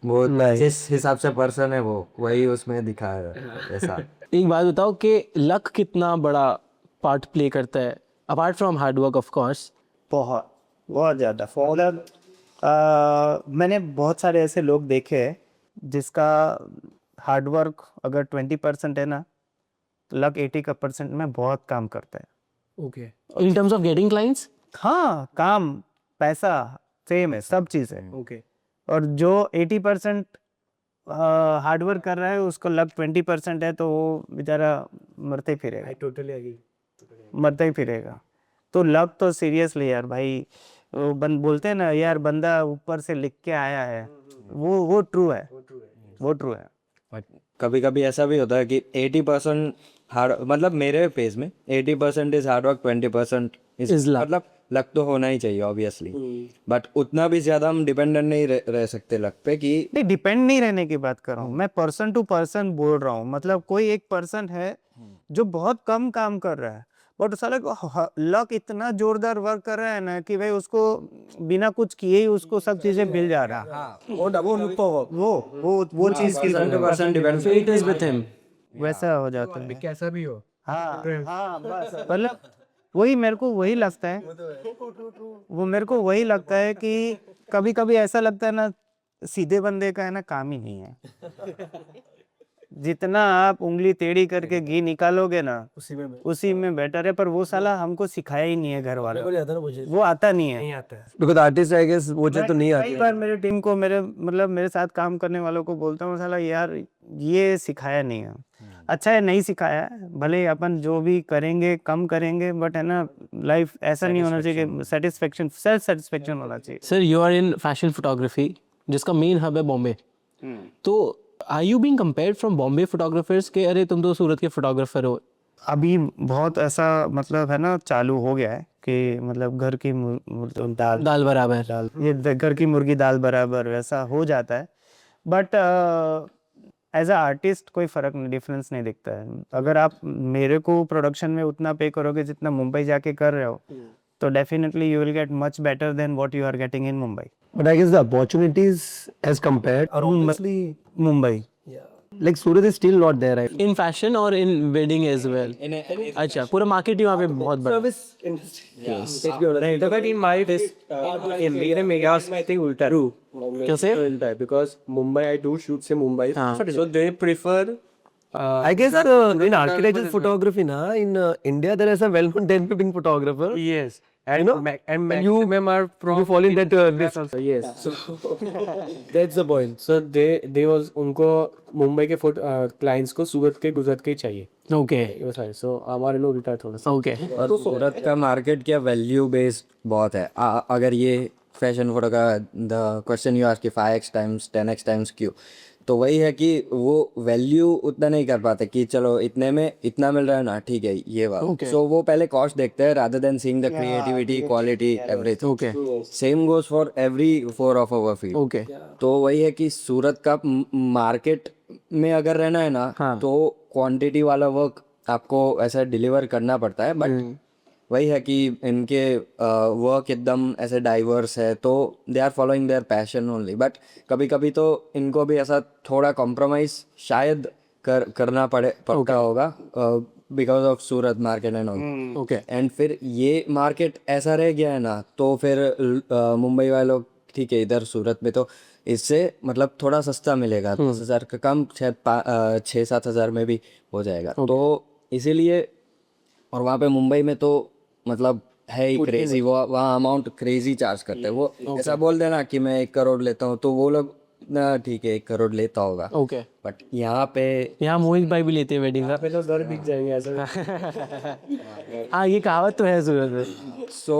वो जिस हिसाब से पर्सन है वो वही उसमें दिखाया ऐसा। एक बात बताओ कि लक कितना बड़ा पार्ट प्ले करता है apart from hard work of course? बहुत ज़्यादा। मतलब मैंने बहुत सारे ऐसे लोग देखे हैं जिसका हार्डवर्क अगर 20% है ना, लक 80% में बहुत काम करता है। Okay, in terms of getting clients? हाँ, काम, पैसा सेम है, सब चीज़ है। ओके, और जो 80% हार्डवर्क कर रहा है उसको लक 20% है, तो वो बेचारा मरते ही फिरेगा। Totally agree. मरता ही फिरेगा। तो लक तो सीरियसली यार भाई, वो बोलते हैं ना यार, बंदा ऊपर से लिख के आया है, वो ट्रू है, वो ट्रू है। कभी कभी ऐसा भी होता है कि 80% हार्ड, मतलब मेरे पेज में 80% is hard work, 20% Is is luck. मतलब लक तो होना ही चाहिए ऑब्वियसली, बट उतना भी ज्यादा हम डिपेंडेंट नहीं रह सकते लक पे कि नहीं, डिपेंड नहीं रहने की बात कर रहा हूँ मैं, पर्सन टू पर्सन बोल रहा हूँ। मतलब कोई एक पर्सन है जो बहुत कम काम कर रहा है, बट साला लक इतना जोरदार वर्क कर रहा है ना कि भाई उसको बिना कुछ किए ही उसको सब चीजें मिल जा रहा है। वो चीज की 100% depend. Fate is with him. वैसा हो जाता है। कैसा भी हो। हाँ हाँ, बस मतलब वही मेरे को वही लगता है, वो मेरे को वही लगता है कि कभी कभी ऐसा लगता है ना, सीधे बंदे का है ना काम ही नहीं है। जितना आप उंगली टेढ़ी करके घी निकालोगे ना, उसी में बेटर है। पर वो साला हमको सिखाया ही नहीं है घर वालों, वो आता नहीं है। Because artist I guess वो चीज़ तो नहीं आती। कई बार मेरे टीम को, मेरे साथ काम करने वालों को बोलता हूँ, साला यार ये सिखाया नहीं है। अच्छा है नहीं सिखाया है, भले अपन जो भी करेंगे कम करेंगे, बट है ना लाइफ ऐसा नहीं होना चाहिए कि सेटिस्फेक्शन, सेल्फ सेटिस्फेक्शन होना चाहिए। Sir you are in fashion photography जिसका मेन हब है बॉम्बे, तो are you being compared from Bombay photographers के अरे तुम तो सूरत के फोटोग्राफर हो? अभी बहुत ऐसा मतलब है ना चालू हो गया है कि मतलब घर की दाल बराबर। ये घर की मुर्गी दाल बराबर वैसा हो जाता है। बट एज अ आर्टिस्ट कोई फर्क नहीं, डिफरेंस नहीं दिखता है। अगर आप मेरे को प्रोडक्शन में उतना पे करोगे जितना मुंबई जाके कर रहे हो, तो definitely you will get much better than what you are getting in Mumbai. But I guess the opportunities as compared are obviously Mumbai like Surat is still not there. Right? In fashion और इन वेडिंग एज वेल। अच्छा, पूरा market ही वहाँ पे बहुत बड़ा। Service industry. नहीं तो but in my in मेरे मेगास में आई थिंक उल्टा रू कैसे? उल्टा है because Mumbai I do shoot से मुंबई हाँ। So they prefer I guess in architectural photography na in India there is a well-known 10 15 photographer. yes You and know, and and you- maximum are from You fall in that list. also yes so That's the point. so they was उनको मुंबई के clients को सूरत के गुजरात के ही चाहिए okay वो सारे सो हमारे लोग रिटायर थोड़ा सा ओके। और सूरत का मार्केट क्या वैल्यू बेस्ड बहुत है। अगर ये फैशन फोटो का द क्वेश्चन यू आस्क कि 5x टाइम्स 10x टाइम्स क्यों, तो वही है कि वो वैल्यू उतना नहीं कर पाते कि चलो इतने में इतना मिल रहा है ना, ठीक है ये बात। सो वो पहले कॉस्ट देखते हैं rather than seeing the creativity, quality, everything. Okay same goes for every 4 of our field. Okay. तो वही है कि सूरत का मार्केट में अगर रहना है ना, हाँ। तो क्वांटिटी वाला वर्क आपको ऐसा डिलीवर करना पड़ता है, बट वही है कि इनके वर्क एकदम ऐसे डाइवर्स है, तो they are following their passion only, but कभी कभी तो इनको भी ऐसा थोड़ा कॉम्प्रोमाइज शायद करना पड़ता होगा because of Surat market and all. Okay and फिर ये मार्केट ऐसा रह गया है ना, तो फिर मुंबई वालों, ठीक है इधर सूरत में तो इससे मतलब थोड़ा सस्ता मिलेगा, 10,000 का कम, शायद 6-7 हज़ार में भी हो जाएगा, तो इसीलिए। और वहाँ पे मुंबई में तो मतलब है ही क्रेजी, वो वहाँ अमाउंट क्रेजी चार्ज करते हैं। वो ऐसा बोल देना कि मैं 1 करोड़ लेता हूँ, तो वो लोग ना ठीक है 1 करोड़ लेता होगा, ओके। बट यहाँ पे यहाँ मोहित भाई भी लेते हैं वेडिंग का। तो घर बिक जाएंगे ऐसा। हाँ ये कहावत तो है सूरत में। सो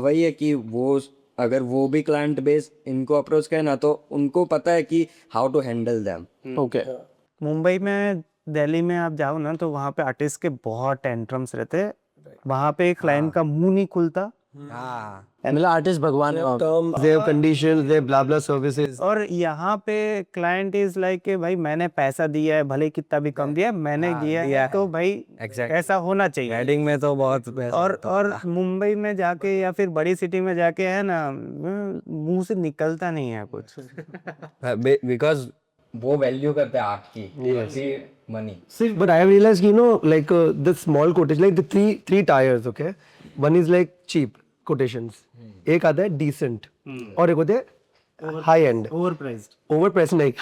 वही है कि वो अगर वो भी क्लाइंट बेस इनको अप्रोच करे ना, तो उनको पता है कि how to handle them. Okay Mumbai में, दिल्ली में आप जाओ ना, तो वहाँ पे आर्टिस्ट के बहुत टेंट्रम्स रहते हैं। वहाँ पे क्लाइंट का मुंह नहीं खुलता। हाँ मतलब आर्टिस्ट भगवान है वहाँ पे। Terms, they have conditions, they have blah blah services. और यहाँ पे क्लाइंट इज लाइक कि भाई मैंने पैसा दिया है, भले कितना भी कम दिया है, मैंने दिया है, तो भाई ऐसा होना चाहिए। वेडिंग में तो बहुत और मुंबई में जाके या फिर बड़ी सिटी में जाके है ना, मुंह से निकलता नहीं है कुछ। बिकॉज वो वैल्यू करते हैं आर्ट की, money. But I have realized, like the small quotation, like the three tiers, okay? One is like cheap quotations. एक आता है decent और एक होते हैं high end. Overpriced नहीं.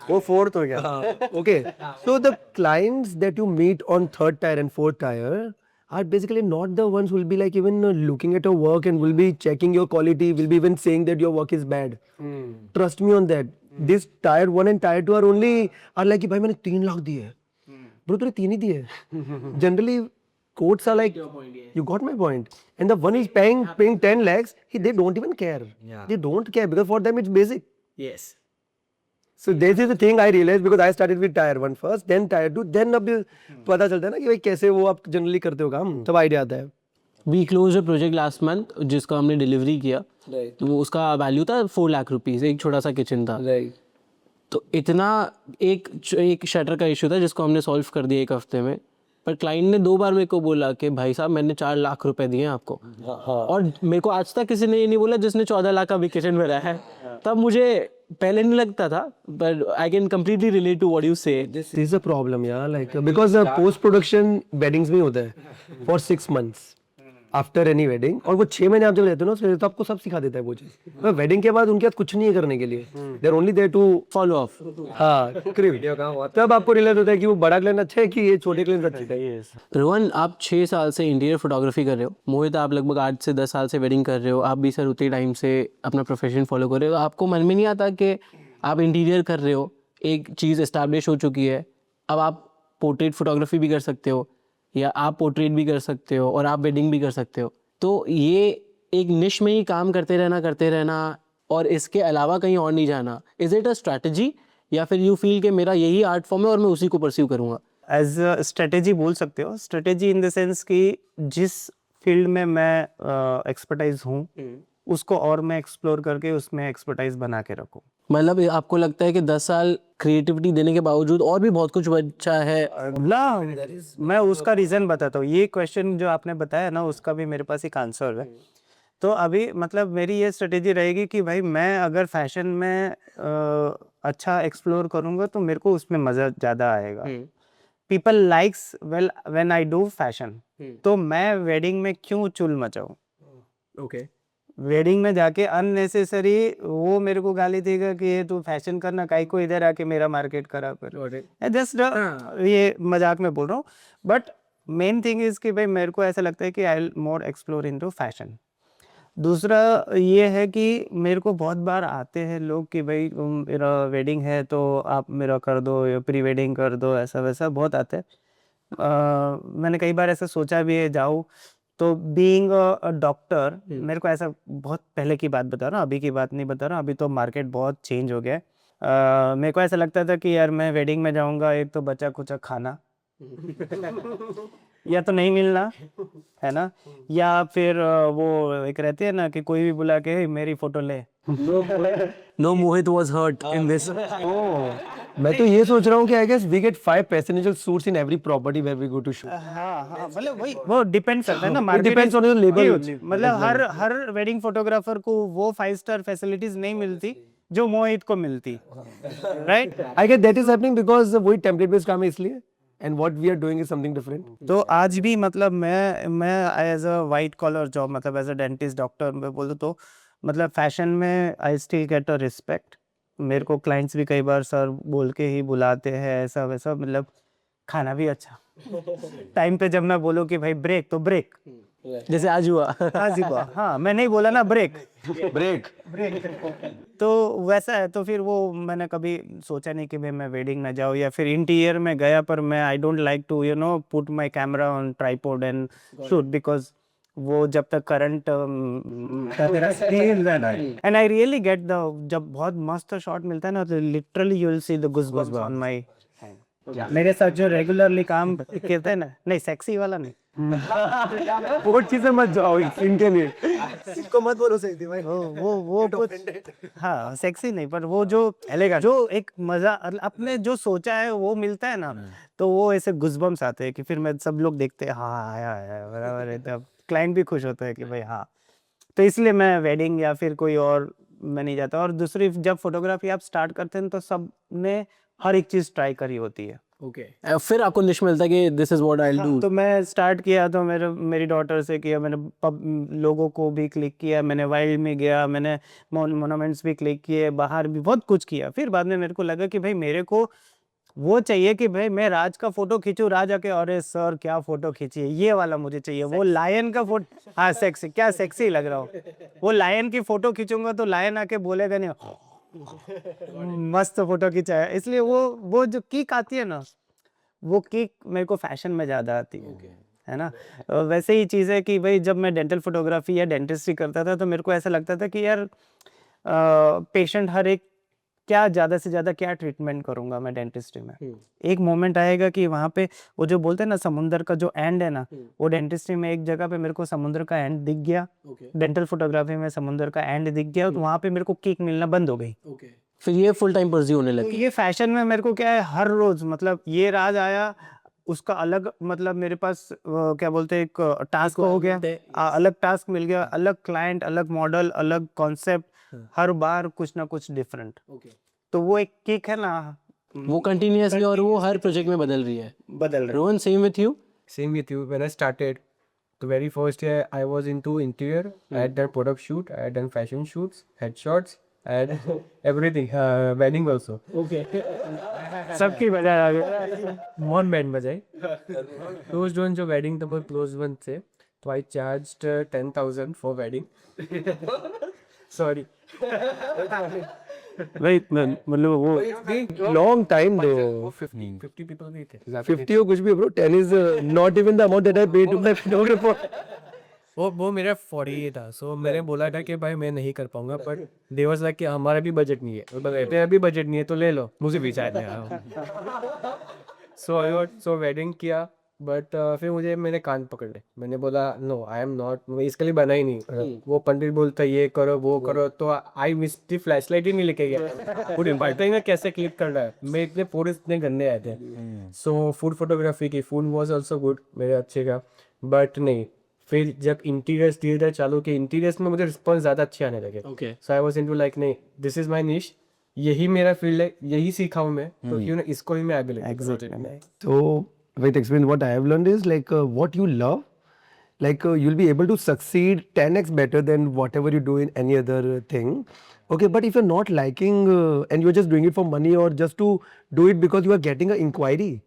वो फोर्थ हो गया। Okay. So the clients that you meet on third tier and fourth tier are basically not the ones who will be like even looking at your work and will be checking your quality, will be even saying that your work is bad. Trust me on that. This tier 1 and tier 2 are only are like कि भाई मैंने 3 लाख दिए हैं। Bro तूने 3 ही दिए। Generally quotes are like you got my point. And the one is paying 10 lakhs, they don't even care. They don't care because for them it's basic. Yes. So this is the thing I realized because I started with tier 1 first, then tier 2, then अब पता चलता है ना कि भाई कैसे वो आप जनरली करते हो काम, तब आइडिया आता है। We close a project last month जिसका हमने डिलीवरी किया, तो वो उसका वैल्यू था 4 लाख रुपीज़, एक छोटा सा किचन था। तो इतना एक शटर का इशू था जिसको हमने सॉल्व कर दिया 1 हफ्ते में। पर क्लाइंट ने 2 बार मेरे को बोला कि भाई साहब मैंने 4 लाख रुपए दिए हैं आपको। और मेरे को आज तक किसी ने ये नहीं बोला जिसने 14 लाख का भी किचन में रहा है। तब मुझे पहले नहीं लगता था, but I can completely relate to what you say. This is a problem, yeah. Like because post production weddings में होता है for 6 months after any wedding, और वो 6 महीने आप जब रहते हो ना, फिर तो आपको सब सिखा देता है वो चीज़। वेडिंग के बाद उनके पास कुछ नहीं है करने के लिए, they are only there to follow of. हाँ तब आपको रियलाइज होता है कि वो बड़ा क्लाइंट अच्छा है कि ये छोटे क्लाइंट अच्छा है। रोहन, आप 6 साल से इंटीरियर फोटोग्राफी कर रहे हो। मोहित, आप लगभग 8 से 10 साल से वेडिंग कर रहे हो। आप भी सर उतने टाइम से अपना प्रोफेशन फॉलो कर रहे हो। आपको मन में नहीं आता कि आप इंटीरियर कर रहे हो, एक चीज़ एस्टैब्लिश हो चुकी है, अब आप पोर्ट्रेट फोटोग्राफी भी कर सकते हो, या आप पोर्ट्रेट भी कर सकते हो और आप वेडिंग भी कर सकते हो, तो ये एक निश में ही काम करते रहना और इसके अलावा कहीं और नहीं जाना, इज इट अ स्ट्रैटेजी, या फिर यू फील कि मेरा यही आर्ट फॉर्म है और मैं उसी को परस्यू करूँगा? एज अ स्ट्रेटेजी बोल सकते हो। स्ट्रेटेजी इन द सेंस कि जिस फील्ड में मैं एक्सपर्टाइज हूँ उसको और मैं एक्सप्लोर करके उसमें एक्सपर्टाइज बना के रखूँ। मतलब आपको लगता है कि 10 साल क्रिएटिविटी देने के बावजूद और भी बहुत कुछ बचा है? मैं उसका रीज़न बताता हूँ। ये क्वेश्चन जो आपने बताया ना, उसका भी मेरे पास एक आंसर है। तो अभी मतलब मेरी ये स्ट्रेटेजी रहेगी कि भाई मैं अगर फैशन में अच्छा एक्सप्लोर करूँगा तो मेरे को उसमें मज़ा ज़्यादा आएगा। People likes well when I do fashion, तो मैं वेडिंग में क्यों चुल मचाऊँ? ओके। वेडिंग में जाके अननेसेसरी वो मेरे को गाली देगा कि ये तू फैशन करना, काहे को इधर आके मेरा मार्केट खराब कर। जस्ट ये मजाक में बोल रहा हूँ, बट मेन थिंग इज कि भाई मेरे को ऐसा लगता है कि I will more explore into fashion. दूसरा ये है कि मेरे को बहुत बार आते हैं लोग कि भाई मेरा वेडिंग है तो आप मेरा कर दो, या प्री वेडिंग कर दो, ऐसा वैसा बहुत आते हैं। मैंने कई बार ऐसा सोचा भी है जाऊँ, तो बीइंग अ डॉक्टर मेरे को ऐसा, बहुत पहले की बात बता रहा हूँ, अभी की बात नहीं बता रहा हूँ, अभी तो मार्केट बहुत चेंज हो गया है। मेरे को ऐसा लगता था कि यार मैं वेडिंग में जाऊँगा, एक तो बचा कुचा खाना या तो नहीं मिलना, है ना, या फिर वो एक रहती है ना कि कोई भी बुला के "हे, मेरी फोटो ले"। No, Mohit was hurt in this. मैं तो ये सोच रहा हूँ कि I guess we get 5 presidential suits in every property where we go to shoot. हाँ, मतलब वही वो डिपेंड करता है ना, It market depends on your label only. मतलब हर वेडिंग फोटोग्राफर को वो 5 स्टार फैसिलिटीज नहीं मिलती जो मोहित को मिलती, right. I guess that is happening because वही template based काम है इसलिए, and what we are doing is something different. तो आज भी मतलब मैं as a white collar job, मतलब एज अ डेंटिस्ट डॉक्टर मैं बोलूँ तो मतलब फैशन में I still get a respect. मेरे को क्लाइंट्स भी कई बार सर बोल के ही बुलाते हैं, ऐसा वैसा, मतलब खाना भी अच्छा टाइम पे जब मैं बोलूँ कि भाई ब्रेक तो ब्रेक, जैसे आज हुआ। हाँ जी हाँ, मैं नहीं बोला ना ब्रेक, Break. तो वैसा है। तो फिर वो मैंने कभी सोचा नहीं कि भाई मैं वेडिंग में जाऊँ या फिर इंटीरियर में गया, पर मैं I don't like to put my camera on tripod and shoot, because वो जब तक current and I really get the, जब बहुत मस्त शॉट मिलता है ना तो literally you will see the goosebumps on my hand. मेरे साथ जो रेगुलरली काम करते हैं ना, नहीं सेक्सी वाला नहीं, वो चीजें मत जाओ इनके लिए, इनको मत बोलो सही भाई। वो कुछ हाँ सेक्सी नहीं, पर वो जो एलेगेंट, जो एक मजा अपने जो सोचा है वो मिलता है ना, तो वो ऐसे गुज़बम्प्स आते हैं कि फिर मैं सब लोग देखते हैं हाँ आया आया बराबर है, तब क्लाइंट भी खुश होता है कि भाई हाँ। तो इसलिए मैं वेडिंग या फिर कोई और मैं नहीं जाता। और दूसरी, जब फोटोग्राफी आप स्टार्ट करते हैं तो सबने हर एक चीज़ ट्राई करी होती है। फिर आपको निश मिलता है कि this is what I will do. तो मैं स्टार्ट किया तो मेरी डॉटर से किया, मैंने लोगों को भी क्लिक किया, मैंने वाइल्ड में गया, मैंने मोनूमेंट्स भी क्लिक किए, बाहर भी बहुत कुछ किया। फिर बाद में मेरे को लगा कि भाई मेरे को वो चाहिए कि भाई मैं राज का फोटो खींचूं, राज आके अरे सर क्या फोटो खींची है, ये वाला मुझे चाहिए। वो लायन का फोटो, हाँ सेक्सी, क्या सेक्सी लग रहा हो। वो लायन की फोटो खींचूंगा तो लायन आके बोलेगा नहीं मस्त फोटो खींचा है। इसलिए वो जो किक आती है ना, वो किक मेरे को फैशन में ज़्यादा आती है ना। वैसे ही चीज़ है कि भाई जब मैं डेंटल फोटोग्राफी या डेंटिस्ट्री करता था तो मेरे को ऐसा लगता था कि यार पेशेंट हर एक क्या ज़्यादा से ज़्यादा क्या ट्रीटमेंट करूँगा मैं डेंटिस्ट्री में। एक मोमेंट आएगा कि वहाँ पे वो जो बोलते हैं ना समुंदर का जो एंड है ना, वो डेंटिस्ट्री में एक जगह पे मेरे को समुंदर का एंड दिख गया, डेंटल फोटोग्राफी में समुंदर का एंड दिख गया, तो वहाँ पे मेरे को किक मिलना बंद हो गई। फिर ये फुल टाइम परस्यू होने तो लगी। ये फैशन में मेरे को क्या है, हर रोज मतलब ये राज आया उसका अलग, मतलब मेरे पास क्या बोलते हैं एक टास्क हो गया, अलग टास्क मिल गया, अलग क्लाइंट, अलग मॉडल, अलग कॉन्सेप्ट, हर बार कुछ ना कुछ डिफरेंट। तो वो एक किक है ना, वो कंटिन्यूअसली और वो हर प्रोजेक्ट में बदल रही है। बदल रहा Rohan, same with you? Same with you. When I started, the very first year I was into interior. I had done product shoot, I had done fashion shoots, headshots, and everything. Wedding also. है। सबकी वजह आ गया। One band बजाई. Closed one जो wedding था वो closed one थे. So I charged 10,000 for wedding. Sorry. भाई मतलब वो Long time though. 50 people भी थे. 50 or कुछ भी bro, 10 is not even the amount that I paid to my photographer. वो मेरा 40 था, सो मैंने बोला था कि भाई मैं नहीं कर पाऊंगा, बट दे वाज लाइक कि हमारा भी बजट नहीं है, तेरा भी बजट नहीं है तो ले लो, मुझे भी चाहिए। सो वेडिंग किया, बट फिर मैंने कान पकड़ ले, मैंने बोला नो आई एम नॉट, मैं इसके लिए बना ही नहीं। वो पंडित बोलता ये करो वो करो, तो आई मिस दी फ्लैशलाइट ही नहीं लेके गया। फूड इम्पार्टेंट में कैसे क्लिक करना है, मैं इतने फोटो इतने गंदे आए थे। सो फूड फोटोग्राफी की, फूड वॉज ऑल्सो गुड मेरे अच्छे का, बट नहीं। फिर जब इंटीरियर्स धीरे धीरे चालू किए, इंटीरियर्स में मुझे रिस्पॉन्स ज़्यादा अच्छे आने लगे। सो आई वाज इनटू लाइक नहीं, दिस इज माय निश, यही मेरा फील्ड है, यही सीखा हूँ मैं, तो क्यों ना इसको ही मैं आगे लेके। So, wait, explain what I have learned is like what you love, like you'll be able to succeed 10x better than whatever you do in any other thing. Okay, but if you're not liking and you're just doing it for money or just to do it because you are getting an inquiry,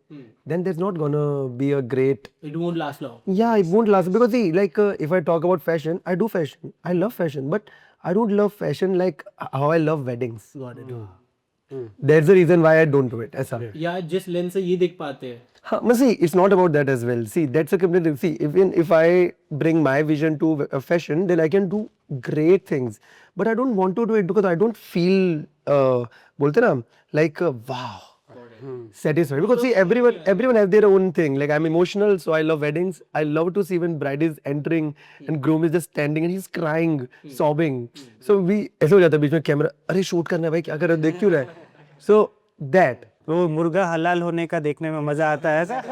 then there's not gonna be a great. It won't last long. Yeah, it won't last because see, like if I talk about fashion, I do fashion, I love fashion, but I don't love fashion like how I love weddings. Got it. That's the reason why I don't do it. ऐसा. या जिस lens से ये देख पाते हैं। But see, it's not about that as well. See, that's a completely. See, even if I bring my vision to fashion, then I can do great things. But I don't want to do it because I don't feel, बोलते ना, like wow, satisfied. Because see, everyone has their own thing. Like I'm emotional, so I love weddings. I love to see when bride is entering and groom is just standing and he's crying, sobbing. So we ऐसे हो जाता है बीच में camera, अरे shoot करना है भाई, क्या कर रहे हो, देख क्यों रहा है? So that. वो मुर्गा हलाल होने का देखने में मजा आता है ऐसा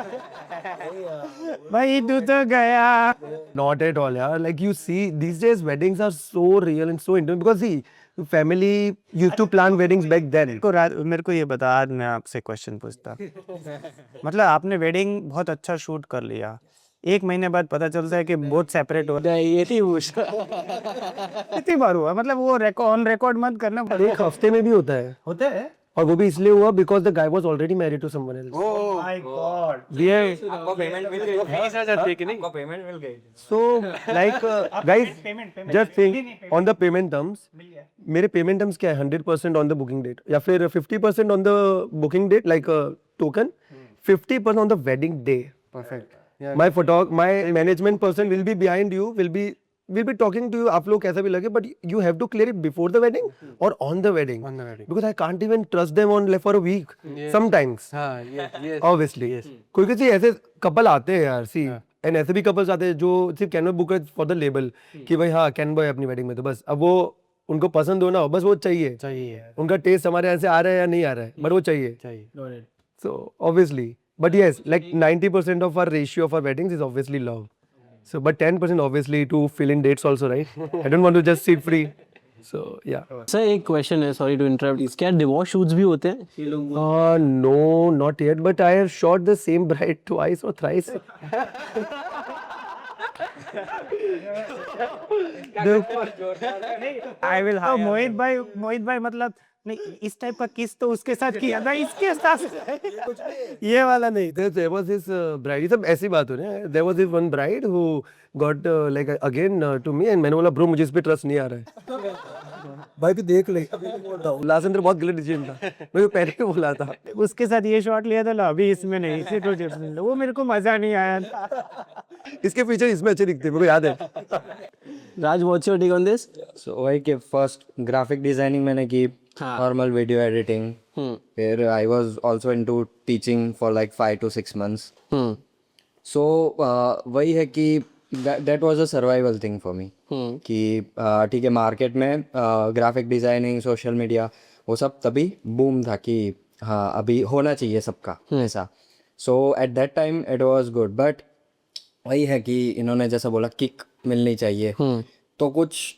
भाई तू तो गया Not at all, yeah. Like you see, these days weddings are so real and so intimate because see, family used to plan weddings back then. मेरे को ये बता, आज मैं आपसे क्वेश्चन पूछता मतलब आपने वेडिंग बहुत अच्छा शूट कर लिया, 1 महीने बाद पता चलता है कि बहुत सेपरेट हो नहीं, ये थी पूछ कितनी बार हुआ, मतलब वो ऑन रिकॉर्ड मत करना एक हफ्ते में भी होता है और वो भी इसलिए हुआ because the guy was already married to someone else. Oh my god ये आपको पेमेंट मिल गई, आपको पेमेंट मिल गई. so like guys just think on the payment terms. मेरे पेमेंट टर्म्स क्या है? 100% ऑन द बुकिंग डेट या फिर 50% on the booking date like token, 50% on the wedding day. Perfect. My management person will be behind you, will be talking to you. आप लोग कैसा भी लगे, but you have to clear it before the wedding or on the wedding. On the wedding. Because I can't even trust them on like for a week. Sometimes. हाँ, yes. Obviously. कोई किसी ऐसे couple आते हैं यार, see, and ऐसे भी couples आते हैं जो सिर्फ कैन बॉय बुक है फॉर द लेबल कि भाई हाँ कैन बॉय अपनी वेडिंग में, तो बस अब वो उनको पसंद हो ना हो, बस वो चाहिए. उनका टेस्ट हमारे यहाँ से आ रहा है या नहीं आ रहा है, बट वो चाहिए. So obviously, but yes, like 90% of our ratio of our weddings is obviously love. So, but 10% obviously to fill in dates also, right? I don't want to just sit free. So yeah. Sir एक question है, sorry to interrupt, क्या divorce shoots भी होते हैं ये लोग? No, not yet. But I have shot the same bride twice or thrice. I will Mohit भाई मतलब नहीं, इस टाइप का किस तो उसके साथ किया था, इसके साथ ये वाला नहीं. There was this bride. ये सब ऐसी बात हो रही है. There was this one bride who got like again to me and मैंने बोला ब्रो मुझे इस पे ट्रस्ट नहीं आ रहा है. भाई तू देख ले. उल्लासेंद्र बहुत गलत डिसीजन था. मैं पहले ही बोला था. उसके साथ ये शॉट लिया था लो, अभी इसमें नहीं, इसे प्रोजेक्ट में वो मेरे को मजा नहीं आया था. इसके फीचर इसमें अच्छे दिखते हैं, मेरे को याद है. Raj, what's your take on this? So वही कि फर्स्ट ग्राफिक डिजाइनिंग मैंने की, नॉर्मल वीडियो एडिटिंग, फिर I was also into teaching for like 5 to 6 months. सो वही है कि that was a survival thing for me कि ठीक है, मार्केट में ग्राफिक डिजाइनिंग, सोशल मीडिया वो सब तभी बूम था कि हाँ अभी होना चाहिए सबका ऐसा. So at that time it was good, but वही है कि इन्होंने जैसा बोला किक मिलनी चाहिए, तो कुछ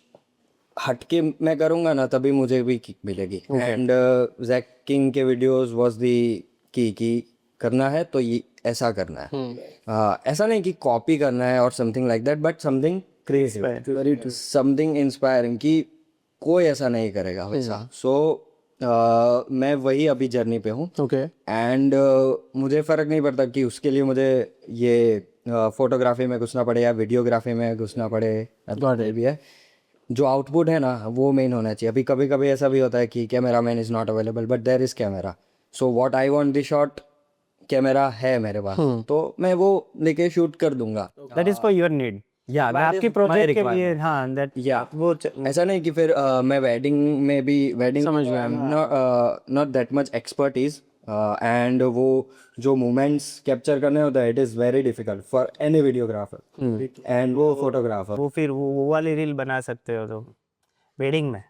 हटके मैं करूँगा ना तभी मुझे भी किक मिलेगी. एंड जैक किंग के वीडियोस वाज दी कि करना है तो ये ऐसा करना है, ऐसा नहीं कि कॉपी करना है और something like that, but something crazy, something inspiring कि कोई ऐसा नहीं करेगा वैसा. सो मैं वही अभी जर्नी पे हूँ. ओके. एंड मुझे फ़र्क नहीं पड़ता कि उसके लिए मुझे ये फोटोग्राफी में घुसना पड़े या वीडियोग्राफी में घुसना पड़े, भी है जो आउटपुट है ना वो मेन होना चाहिए. अभी कभी कभी ऐसा भी होता है कि camera man is not available but there is camera, so what I want the shot, camera है मेरे पास तो मैं वो लेके शूट कर दूंगा. That is for your need. या आपकी प्रोजेक्ट के लिए. हाँ दैट या वो ऐसा नहीं कि फिर मैं वेडिंग में भी समझ में not that much expertise, and वो जो मोमेंट्स कैप्चर करने होता है it is very difficult for any videographer and वो फोटोग्राफर. वो फिर वो वाली रील बना सकते हो तो वेडिंग में,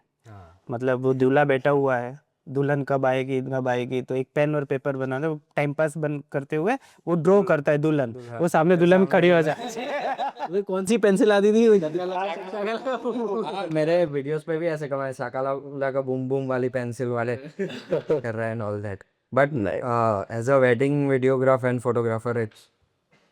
मतलब वो दूल्हा बैठा हुआ है, दुल्हन कब आएगी, तो एक पेन और पेपर बना दो, टाइम पास बन करते हुए वो ड्रॉ करता है दुल्हन, वो सामने दुल्हन खड़ी हो जाए. कौन सी पेंसिल आती थी? मेरे वीडियोस पे भी ऐसे कमाए साकाला का बूम बूम वाली पेंसिल वाले कर रहा है and all that, but as a wedding videographer and photographer it's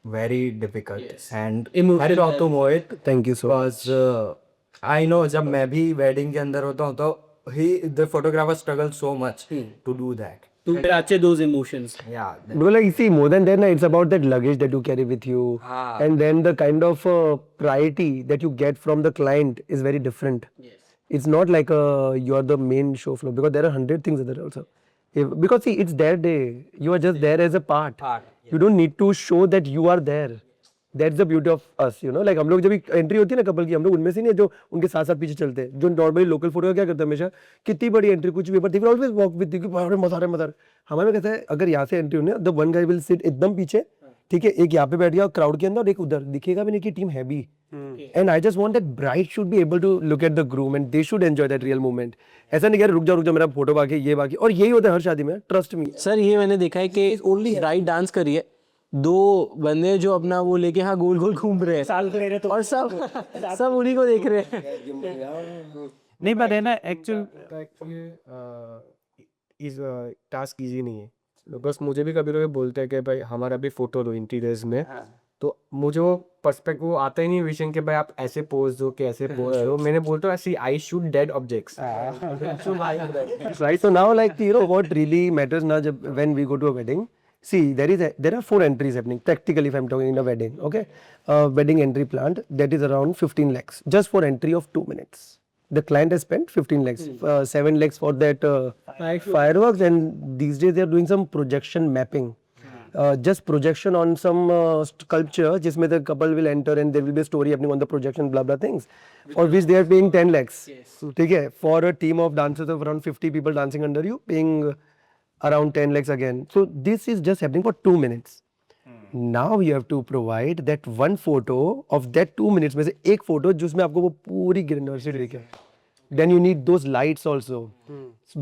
very difficult. And I talk to Mohit, thank you so because I know जब मैं भी वेडिंग के अंदर होता हूँ तो the photographer struggles so much to do that. To catch those emotions. Yeah. Well, like, see, more than that, it's about that luggage that you carry with you. And then the kind of priority that you get from the client is very different. Yes. It's not like you're the main show floor, because there are 100 things there also. Because see, it's their day. You are just there as a part. You don't need to show that you are there. That's the beauty of us, you know, like हम लोग जब entry होती है ना couple की, हम लोग उनमें से नहीं है जो उनके साथ साथ पीछे चलते हैं, जो नॉर्मली लोकल फोटो का क्या करते हैं हमेशा, कितनी बड़ी एंट्री कुछ भी, but they will always walk with you कि अरे मजा आ रहा है, मजा आ रहा है। हमारे में कहता है अगर यहाँ से एंट्री होनी है, the one guy will sit एकदम पीछे, ठीक है, एक यहाँ पे बैठ गया क्राउड के अंदर और एक उधर, दिखेगा भी नहीं कि टीम है भी। And I just want that bride should be able to look at the groom and they should enjoy that real moment. ऐसा नहीं कह रुक जा मेरा फोटो बाकी ये बाकी, और यही होता है हर शादी में, ट्रस्ट मी। सर ये मैंने देखा है कि राइट डांस करी है, दो बंदे जो अपना वो लेके हाँ गोल गोल घूम रहे हैं और सब उन्हीं को देख रहे हैं। नहीं पर है ना एक्चुअल इस टास्क इजी नहीं है, तो बस मुझे भी कभी कभी बोलते हैं कि भाई हमारा भी फोटो दो इंटीरियर्स में, तो मुझे वो पर्सपेक्टिव वो आता ही नहीं विजन के भाई आप ऐसे पोज दो कि ऐसे पोज दो। मैंने बोलता हूँ ऐसे I shoot dead objects, Right, so now like you know what really matters now when we go to a wedding, see there are 4 entries happening practically if I'm talking in a wedding, okay, wedding entry planned that is around 15 lakhs just for entry of 2 minutes. The client has spent 15 lakhs, 7 lakhs for that fireworks, and these days they are doing some projection mapping. Just projection on some sculpture जिसमें the couple will enter and there will be a story happening on the projection blah blah things, for which they are paying 10 lakhs. ठीक है, for a team of dancers of around 50 people dancing under you, paying around 10 lakhs again. So this is just happening for 2 minutes. Now you have to provide that one photo of that 2 minutes में से एक photo जिसमें आपको वो पूरी ग्रैंडियरिटी दिखे. Then you need those lights also,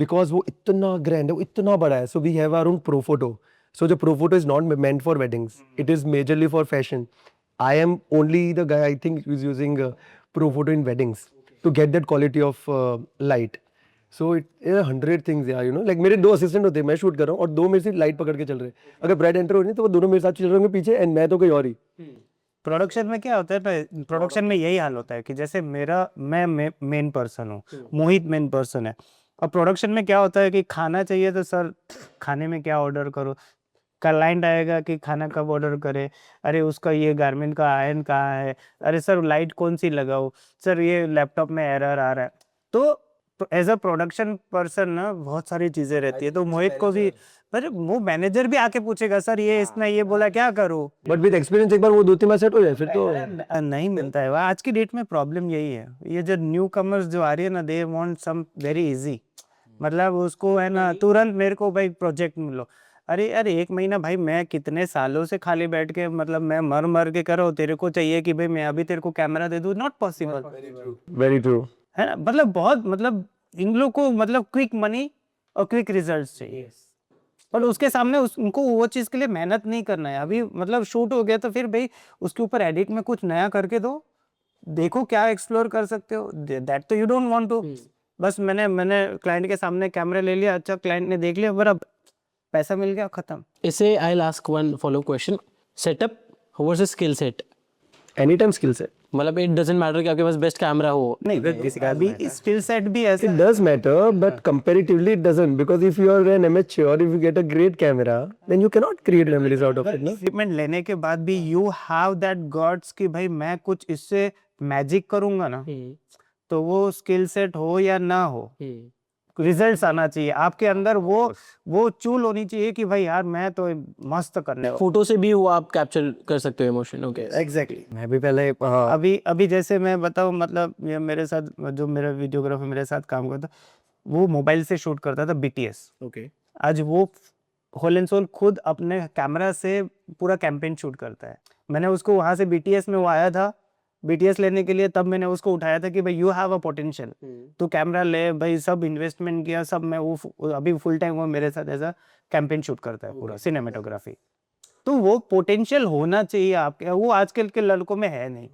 because वो इतना grand है, वो इतना बड़ा है. So we have our own pro photo. So the pro photo is not meant for weddings. It is majorly for fashion. I am only the guy I think who is using pro photo in weddings to get that quality of light. So it 100 things यार, you know, like मेरे 2 assistant होते हैं, मैं shoot कर रहा हूँ और 2 मेरे से लाइट पकड़ के चल रहे हैं. अगर ब्राइड एंटर हो रही है तो वो दोनों मेरे साथ चल रहे होंगे पीछे एंड मैं तो कोई और ही. प्रोडक्शन में क्या होता है ना, प्रोडक्शन में यही हाल होता है कि जैसे मैं मेन पर्सन हूँ, मोहित मेन पर्सन है, और प्रोडक्शन में क्या होता है कि खाना चाहिए तो सर खाने में क्या ऑर्डर करो, क्लाइंट आएगा कि खाना कब ऑर्डर करे, अरे उसका ये गारमेंट का आयरन कहाँ है, अरे सर लाइट कौन सी लगाओ, सर ये लैपटॉप में एरर आ रहा है। तो एज अ प्रोडक्शन पर्सन ना बहुत सारी चीज़ें रहती है, तो मोहित को भी पर वो मैनेजर भी आके पूछेगा सर ये इसने ये बोला क्या करूँ, बट विद एक्सपीरियंस एक बार वो 2-3 बार सेट हो जाए फिर तो नहीं मिलता है। आज की डेट में प्रॉब्लम यही है, ये जो न्यू कमर्स जो आ रही है ना, they want some very easy, मतलब उसको है ना तुरंत मेरे को भाई प्रोजेक्ट मिलो, अरे 1 महीना भाई मैं कितने सालों से खाली बैठ के मतलब मैं मर के करो, तेरे को चाहिए कि भाई मैं अभी तेरे को कैमरा दे दूं, नॉट पॉसिबल। वेरी ट्रू है ना, मतलब बहुत मतलब इन लोग को मतलब क्विक मनी और क्विक रिजल्ट्स चाहिए, पर उसके सामने उनको वो चीज़ के लिए मेहनत नहीं करना है। अभी मतलब शूट हो गया तो फिर भाई उसके ऊपर एडिट में कुछ नया करके दो, देखो क्या एक्सप्लोर कर सकते हो, दैट तो यू डोंट वांट टू। बस मैंने क्लाइंट के सामने कैमरा ले लिया, अच्छा क्लाइंट ने देख लिया, बराबर पैसा मिल गया, खत्म। इससे I will ask one follow question, setup versus skill set, any time skill set, मतलब इट डजंट मैटर कि आपके पास बेस्ट कैमरा हो, नहीं अभी स्किल सेट भी ऐसे it does matter but comparatively it doesn't, because if you are an amateur, if you get a great camera then you cannot create memories out of it, no? Equipment लेने के बाद भी you have that God's कि भाई मैं कुछ इससे magic करूंगा ना, तो वो स्किल सेट हो या ना हो, रिजल्ट्स आना चाहिए आपके अंदर, वो चूल होनी चाहिए कि भाई यार मैं तो मस्त करने वाला। फोटो से भी वो आप कैप्चर कर सकते हो इमोशन। Okay exactly. मैं भी पहले अभी जैसे मैं बताऊं, मतलब ये मेरे साथ जो मेरा वीडियोग्राफर मेरे साथ काम करता, वो मोबाइल से शूट करता था BTS। ओके, आज वो होल एंड सोल खुद अपने कैमरा से पूरा कैंपेन शूट करता है। मैंने उसको वहां से BTS में वो आया था BTS लेने के लिए, तब मैंने उसको उठाया था कि भाई यू हैव अ पोटेंशियल, तो कैमरा ले भाई, सब इन्वेस्टमेंट किया सब, मैं वो अभी फुल टाइम वो मेरे साथ ऐसा कैंपेन शूट करता है पूरा सिनेमेटोग्राफी। तो वो पोटेंशियल होना चाहिए आपके, वो आजकल के लड़कों में है नहीं।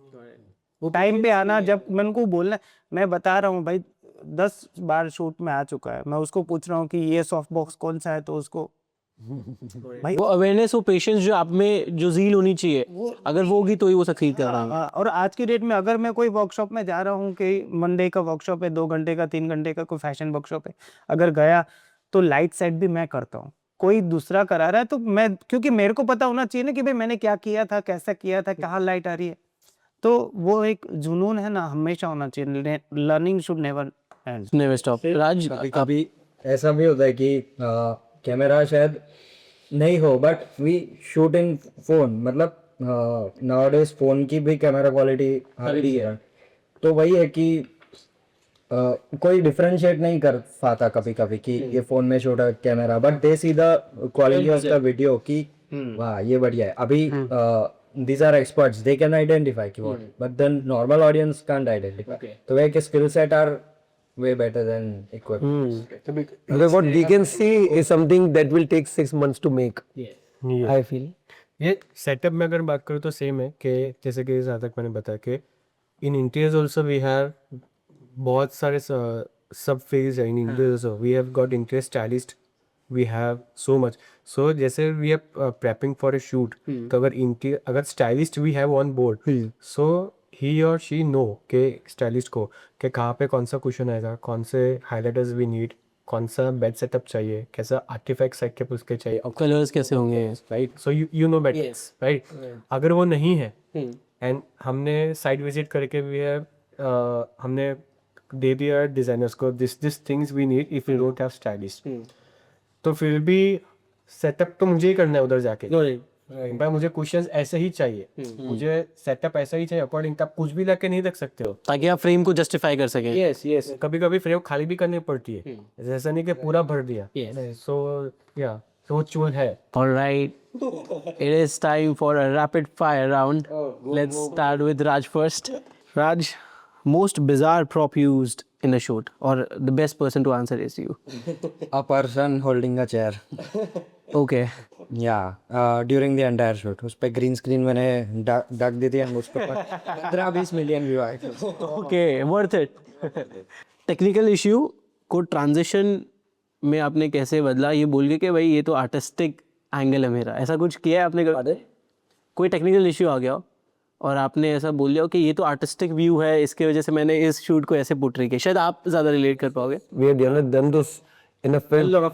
वो टाइम पे आना, जब मैं उनको बोलना, मैं बता रहा हूँ भाई 10 बार शूट में आ चुका है, मैं उसको पूछ रहा हूँ कि ये सॉफ्ट बॉक्स कौन सा है, तो उसको भाई वो अवेयरनेस, वो पेशेंस जो आप में जो ज़ील होनी चाहिए, अगर वो होगी तो ही वो सक्सीड कर रहा है। और आज की डेट में अगर मैं कोई वर्कशॉप में जा रहा हूँ कि मंडे का वर्कशॉप है, 2 घंटे का 3 घंटे का कोई फैशन वर्कशॉप है, अगर गया तो लाइट सेट भी मैं करता हूँ, कोई दूसरा करा रहा है तो मैं, क्योंकि मेरे को पता होना चाहिए ना कि भाई मैंने क्या किया था, कैसा किया था, कहाँ लाइट आ रही है, तो वो एक जुनून है ना, हमेशा होना चाहिए। Learning should never end, never stop. Raj, कभी ऐसा भी होता है कि कैमरा शायद नहीं हो but we shoot in phone, मतलब नाउअडेज फोन की भी कैमरा क्वालिटी आ रही है, तो वही है कि कोई डिफरेंशिएट नहीं कर पाता कभी कभी कि ये फोन में शूट है camera, but they see the quality of the video कि वाह ये बढ़िया है. अभी these are experts, they can identify कि what, but the normal audience can't identify. तो वह कि skill set are way better than equipment. Okay, what we can see is something that will take 6 months to make. I feel. ये setup में अगर बात करूँ तो सेम है कि जैसे कि जहाँ तक मैंने बताया कि in interiors also we have बहुत सारे सब फेज है in interiors. We have got interior stylist, we have so much. So जैसे we are prepping for a shoot, तो अगर stylist we have on board, so ही और शी नो के स्टाइलिस्ट को कि कहाँ पे कौन सा कुशन आएगा, कौन से हाईलाइटर्स वी नीड, कौन सा बेड सेटअप चाहिए, कैसा आर्टिफैक्ट सेटअप उसके चाहिए, कलर्स कैसे होंगे. Right. So you know better, right. अगर वो नहीं है एंड हमने साइट विजिट करके भी है, हमने दे दिया डिजाइनर्स को this things we need if you don't have stylist, तो फिर भी सेटअप तो मुझे ही करना है उधर जाके. भाई मुझे क्वेश्चंस ऐसे ही चाहिए, मुझे सेटअप ऐसा ही चाहिए अकॉर्डिंग. आप कुछ भी लाके नहीं रख सकते हो. ताकि आप फ्रेम को जस्टिफाई कर सकें. यस कभी कभी फ्रेम खाली भी करनी पड़ती है, ऐसा नहीं कि पूरा भर दिया. सो या तो चूल है. All right, it is time for a rapid fire round. Let's start with Raj first. Raj, most bizarre prop used in a shoot, or the best person to answer is you. A person holding a chair. Okay. Yeah, during the entire shoot उस पे green screen मैंने ढक दी थी, उस पे 15-20 million view आए थे. Okay, worth it. Technical issue को ट्रांजिशन में आपने कैसे बदला, ये बोल के कि भाई ये तो आर्टिस्टिक एंगल है मेरा, ऐसा कुछ किया है आपने कभी? कोई टेक्निकल इश्यू आ गया हो और आपने ऐसा बोल दिया हो कि ये तो आर्टिस्टिक व्यू है, इसके वजह से मैंने इस शूट को ऐसे पोर्ट्रे किया. शायद आप ज़्यादा रिलेट कर पाओगे. We have done this in a film.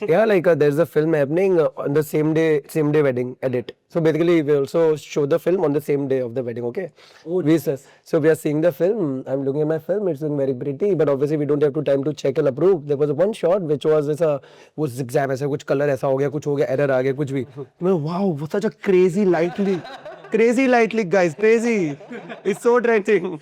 Yeah, like there's a film happening on the same day wedding edit. So basically we also show the film on the same day of the wedding. Okay. So we are seeing the film. I'm looking at my film. It's looking very pretty, but obviously we don't have time to check and approve. There was one shot which was वो zigzag ऐसा, कुछ color ऐसा हो गया, कुछ हो गया, error आ गया, कुछ भी. मैं wow, such a crazy light leak, guys, crazy. It's so directing.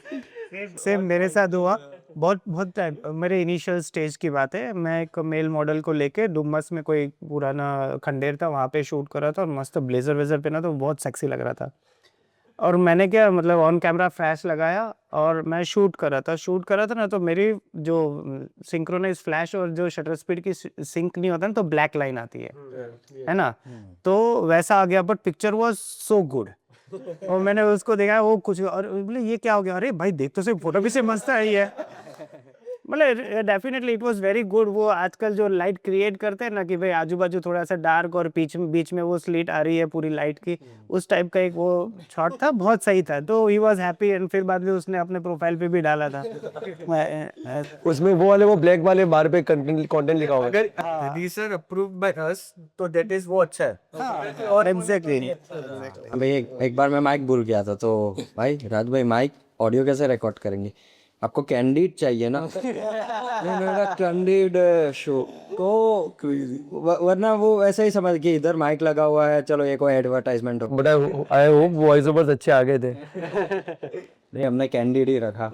Same मेरे साथ हुआ. बहुत टाइम, मेरे इनिशियल स्टेज की बात है. मैं एक मेल मॉडल को लेके डुमस में कोई पुराना खंडेर था, वहाँ पे शूट कर रहा था और मस्त ब्लेजर वेजर पहना, तो बहुत सेक्सी लग रहा था. और मैंने क्या मतलब ऑन कैमरा फ्लैश लगाया और मैं शूट कर रहा था ना, तो मेरी जो सिंक्रोनाइज फ्लैश और जो शटर स्पीड की सिंक नहीं होता ना, तो ब्लैक लाइन आती है ना, तो वैसा आ गया. But picture was so good. और मैंने उसको देखा, वो कुछ और बोले ये क्या हो गया, अरे भाई देख तो सही, फोटो भी से मस्त आई है. मतलब definitely it was very good. वो आजकल जो लाइट क्रिएट करते हैं ना कि भाई आजू बाजू थोड़ा सा डार्क और बीच में वो स्लिट आ रही है पूरी लाइट की, उस टाइप का एक वो शॉट था, बहुत सही था. तो ही वाज हैप्पी एंड फिर बाद में उसने अपने प्रोफाइल पे भी डाला था. उसमें वो ब्लैक वाले बार पे कंटेंट लिखा हुआ है. अगर these are approved by us, तो that is वो अच्छा है. और एग्जैक्टली अभी एक बार मैं माइक भूल गया था, तो भाई राज भाई माइक ऑडियो कैसे रिकॉर्ड करेंगे, आपको कैंडिड चाहिए ना. मेरा कैंडिड शो तो वरना वो ऐसा ही समझ के इधर माइक लगा हुआ है, चलो ये कोई एडवर्टाइजमेंट हो. But I hope voice overs अच्छे आ गए थे. नहीं, हमने कैंडिड ही रखा.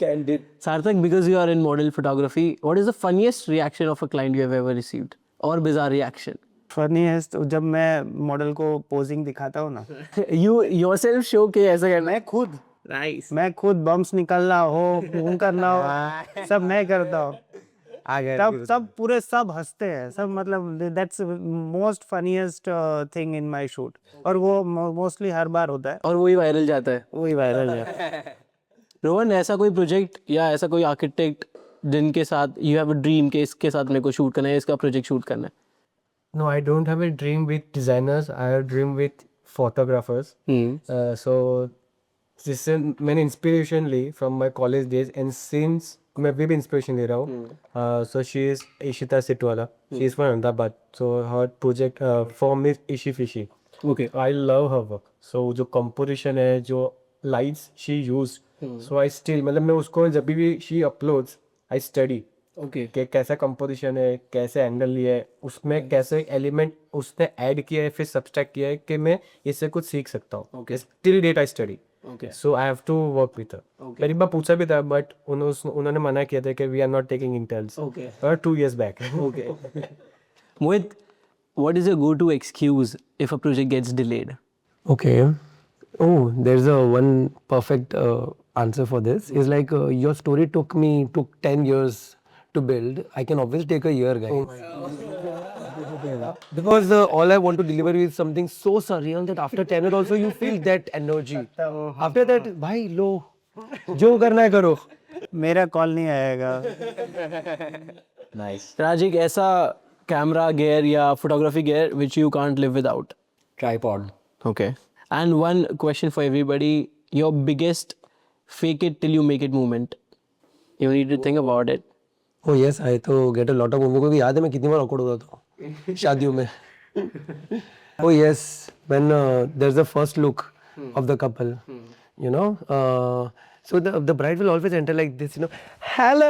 Candid. Sarthak, because you are in model photography, what is the funniest reaction of a client you have ever received, or bizarre reaction? Funniest, तो जब मैं मॉडल को पोजिंग दिखाता हूँ ना, You yourself show के ऐसा करना है. खुद Nice. मैं खुद बम्स निकलना हो, खून करना हो, सब मैं करता हूँ. तब सब पूरे सब हंसते हैं सब. मतलब that's most funniest thing in my shoot. और वो मोस्टली हर बार होता है, और वही वायरल जाता है. वही वायरल है. रोहन, ऐसा कोई प्रोजेक्ट या ऐसा कोई आर्किटेक्ट जिनके साथ यू हैव अ ड्रीम के इसके साथ मेरे को शूट करना है, इसका प्रोजेक्ट शूट करना है? No, I don't have a dream with designers. I have a dream with photographers. So जिससे मैंने इंस्पिरेशन ली from my college days, and since मैं भी इंस्पिरेशन ले रहा हूँ. So she is Ishita Sitwala. She is from Ahmedabad. So हर project form is Ishi fishy. Okay. I love her work. So जो कंपोजिशन है, जो lights she use, so I still मतलब मैं उसको जब भी she uploads I study Okay. कि कैसा कंपोजिशन है, कैसे एंगल लिया है, उसमें कैसे एलिमेंट उसने ऐड किया है, फिर सब्सट्रैक्ट किया है कि मैं इससे कुछ सीख सकता हूँ. Okay. Till date I study. Okay. So I have to work with her. मेरी बार पूछा भी था बट उन्होंने मना किया था कि we are not taking intels. Okay. और 2 years back. Okay. Mohit, what is your go-to excuse if a project gets delayed? Okay. Oh, there's a one perfect answer for this. Is like your story took 10 years to build. I can obviously take a year, guys. Because all I want to deliver is something so surreal that after 10 years also you feel that energy. After that, भाई लो, जो करना है करो. मेरा call नहीं आएगा. Raj, एक ऐसा camera gear या photography gear which you can't live without. Tripod. Okay. And one question for everybody: your biggest fake it till you make it moment. You need to think about it. Oh yes, I तो get a lot of momo को भी याद है मैं कितनी बार awkward होता था शादियों में. Oh yes, when there's the first look of the couple, you know, so the bride will always enter like this, you know, hello,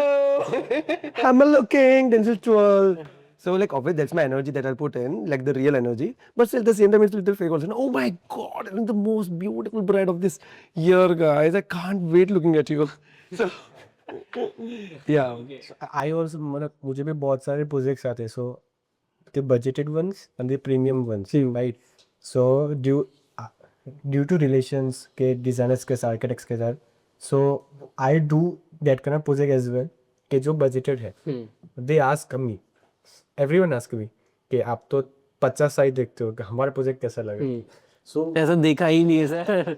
I'm looking, then she'll twirl. So like obviously that's my energy that I'll put in, like the real energy. But still at the same time it's a little fake also. Oh my God, I'm the most beautiful bride of this year, guys. I can't wait looking at you. So yeah. I also मतलब मुझे भी बहुत सारे projects आते हैं. So the budgeted ones and the premium ones, right. So due to relations के designers के साथ, आर्किटेक्ट्स के साथ, so I do that kind of project as well कि जो बजटेड है. They ask me, everyone ask me कि आप तो 50 साइज देखते हो कि हमारा प्रोजेक्ट कैसा लगे. सो ऐसा देखा ही नहीं है सर.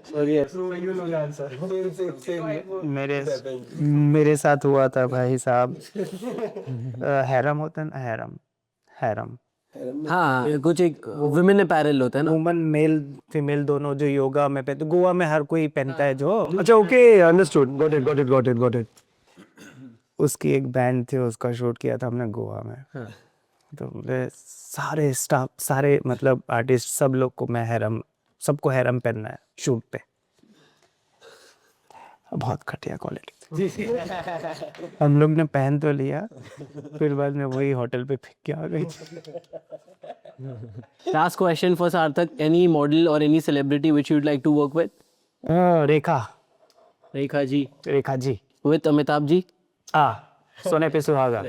मेरे साथ हुआ था भाई साहब. हैरम होता है ना, हैरम हाँ, कुछ एक women apparel होता है ना. वुमन मेल फीमेल दोनों जो योगा में पहनते, गोवा में हर कोई पहनता है जो. अच्छा okay, understood, got it. उसकी एक बैंड थी, उसका शूट किया था हमने गोवा में. तो बोले सारे स्टाफ, सारे मतलब आर्टिस्ट, सब लोग को मैं हैरम, सबको हैरम पहनना है शूट पे. बहुत घटिया क्वालिटी थी. हम लोग ने पहन तो लिया, फिर बाद में वही होटल पे फेंक के आ गई. Last question for Sarthak: any model or any celebrity which you'd like to work with? Rekha Rekha ji. Rekha ji. With Amitabh ji? सोने पे सुहागा.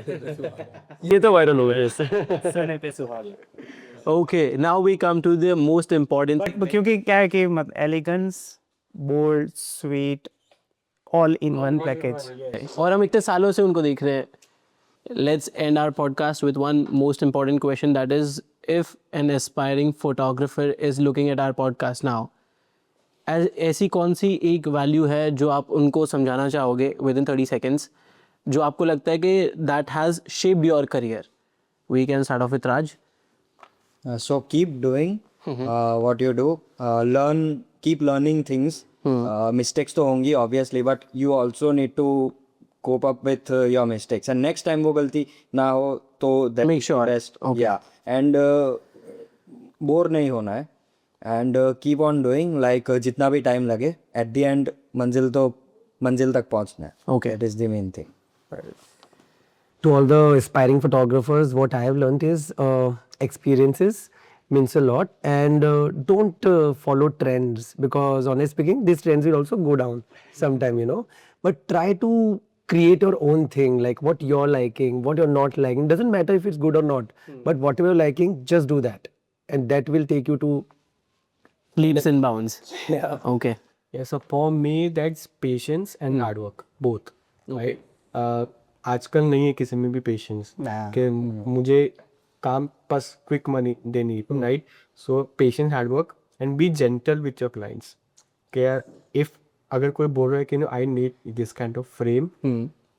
ये तो वायरल हो गया इससे. सोने पे सुहागा. Okay, now we come to the most important. क्योंकि क्या है कि elegance, bold, sweet, all in one package. और हम इतने सालों से उनको देख रहे हैं. Let's end our podcast with one most important question, that is, if an aspiring photographer is looking at our podcast now, ऐसी कौन सी एक वैल्यू है जो आप उनको समझाना चाहोगे within 30 seconds, जो आपको लगता है कि that has shaped your career? We can start off with Raj. So keep doing what you do. Keep learning things. Mistakes तो होंगी obviously, but you also need to cope up with your mistakes. And next time वो गलती ना हो तो that Make sure. best. Yeah. And bore नहीं होना है. And keep on doing, like जितना भी time लगे, at the end मंजिल तक पहुंचना है. Okay. That is the main thing. To all the aspiring photographers, what I have learned is experiences means a lot, and don't follow trends, because honestly speaking, these trends will also go down sometime, you know. But try to create your own thing, like what you're liking, what you're not liking. Doesn't matter if it's good or not, but whatever you're liking, just do that, and that will take you to. Leaps and bounds. Yeah. Okay. Yeah, so for me that's patience and hard work, both. Right? आजकल नहीं है किसी में भी patience कि मुझे काम बस क्विक मनी देनी, right. So patience, hard work and be gentle with your clients. कि यार इफ अगर कोई बोल रहा है कि no I need this kind of frame,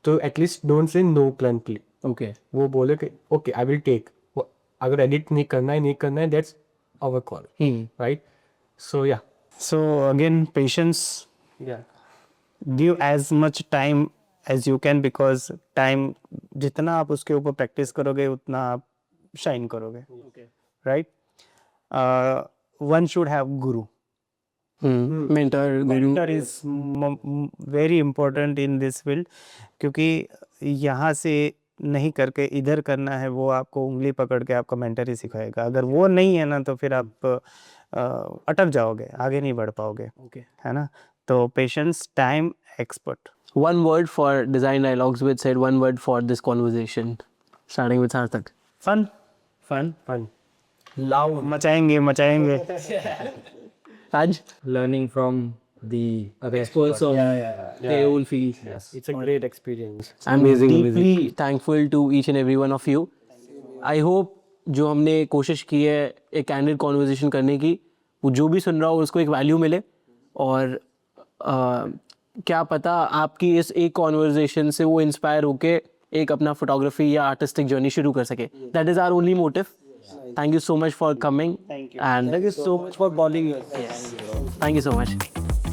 तो at least don't say no bluntly. Okay. वो बोले कि ओके आई विल टेक, अगर एडिट नहीं करना है that's our call, right. So या So again, patience. Give as much time as you can, because time जितना आप उसके ऊपर प्रैक्टिस करोगे उतना आप शाइन करोगे. Right? One should have guru. Mentor, guru. Mentor is very important in this field, क्योंकि यहाँ से नहीं करके इधर करना है, वो आपको उंगली पकड़ के आपका मेंटर ही सिखाएगा। अगर वो नहीं है ना तो फिर आप अटक जाओगे, आगे नहीं बढ़ पाओगे। Okay. है ना? तो patience, time, expert. One word for Design Dialogues with Sid, one word for this conversation. Starting with Sarthak. Fun fun fun. Loud. मचाएंगे Raj? Learning from the Experts of their own field. It's a great experience. I'm deeply thankful to each and every one of you. I hope जो हमने कोशिश की है एक candid conversation करने की, वो जो भी सुन रहा हो उसको एक वैल्यू मिले, और क्या पता आपकी इस एक कॉन्वर्जेशन से वो इंस्पायर होके एक अपना फोटोग्राफी या आर्टिस्टिक जर्नी शुरू कर सके. That is our only motive. Thank you so much for coming. Thank you. And Thank you so much for calling us. thank you so much.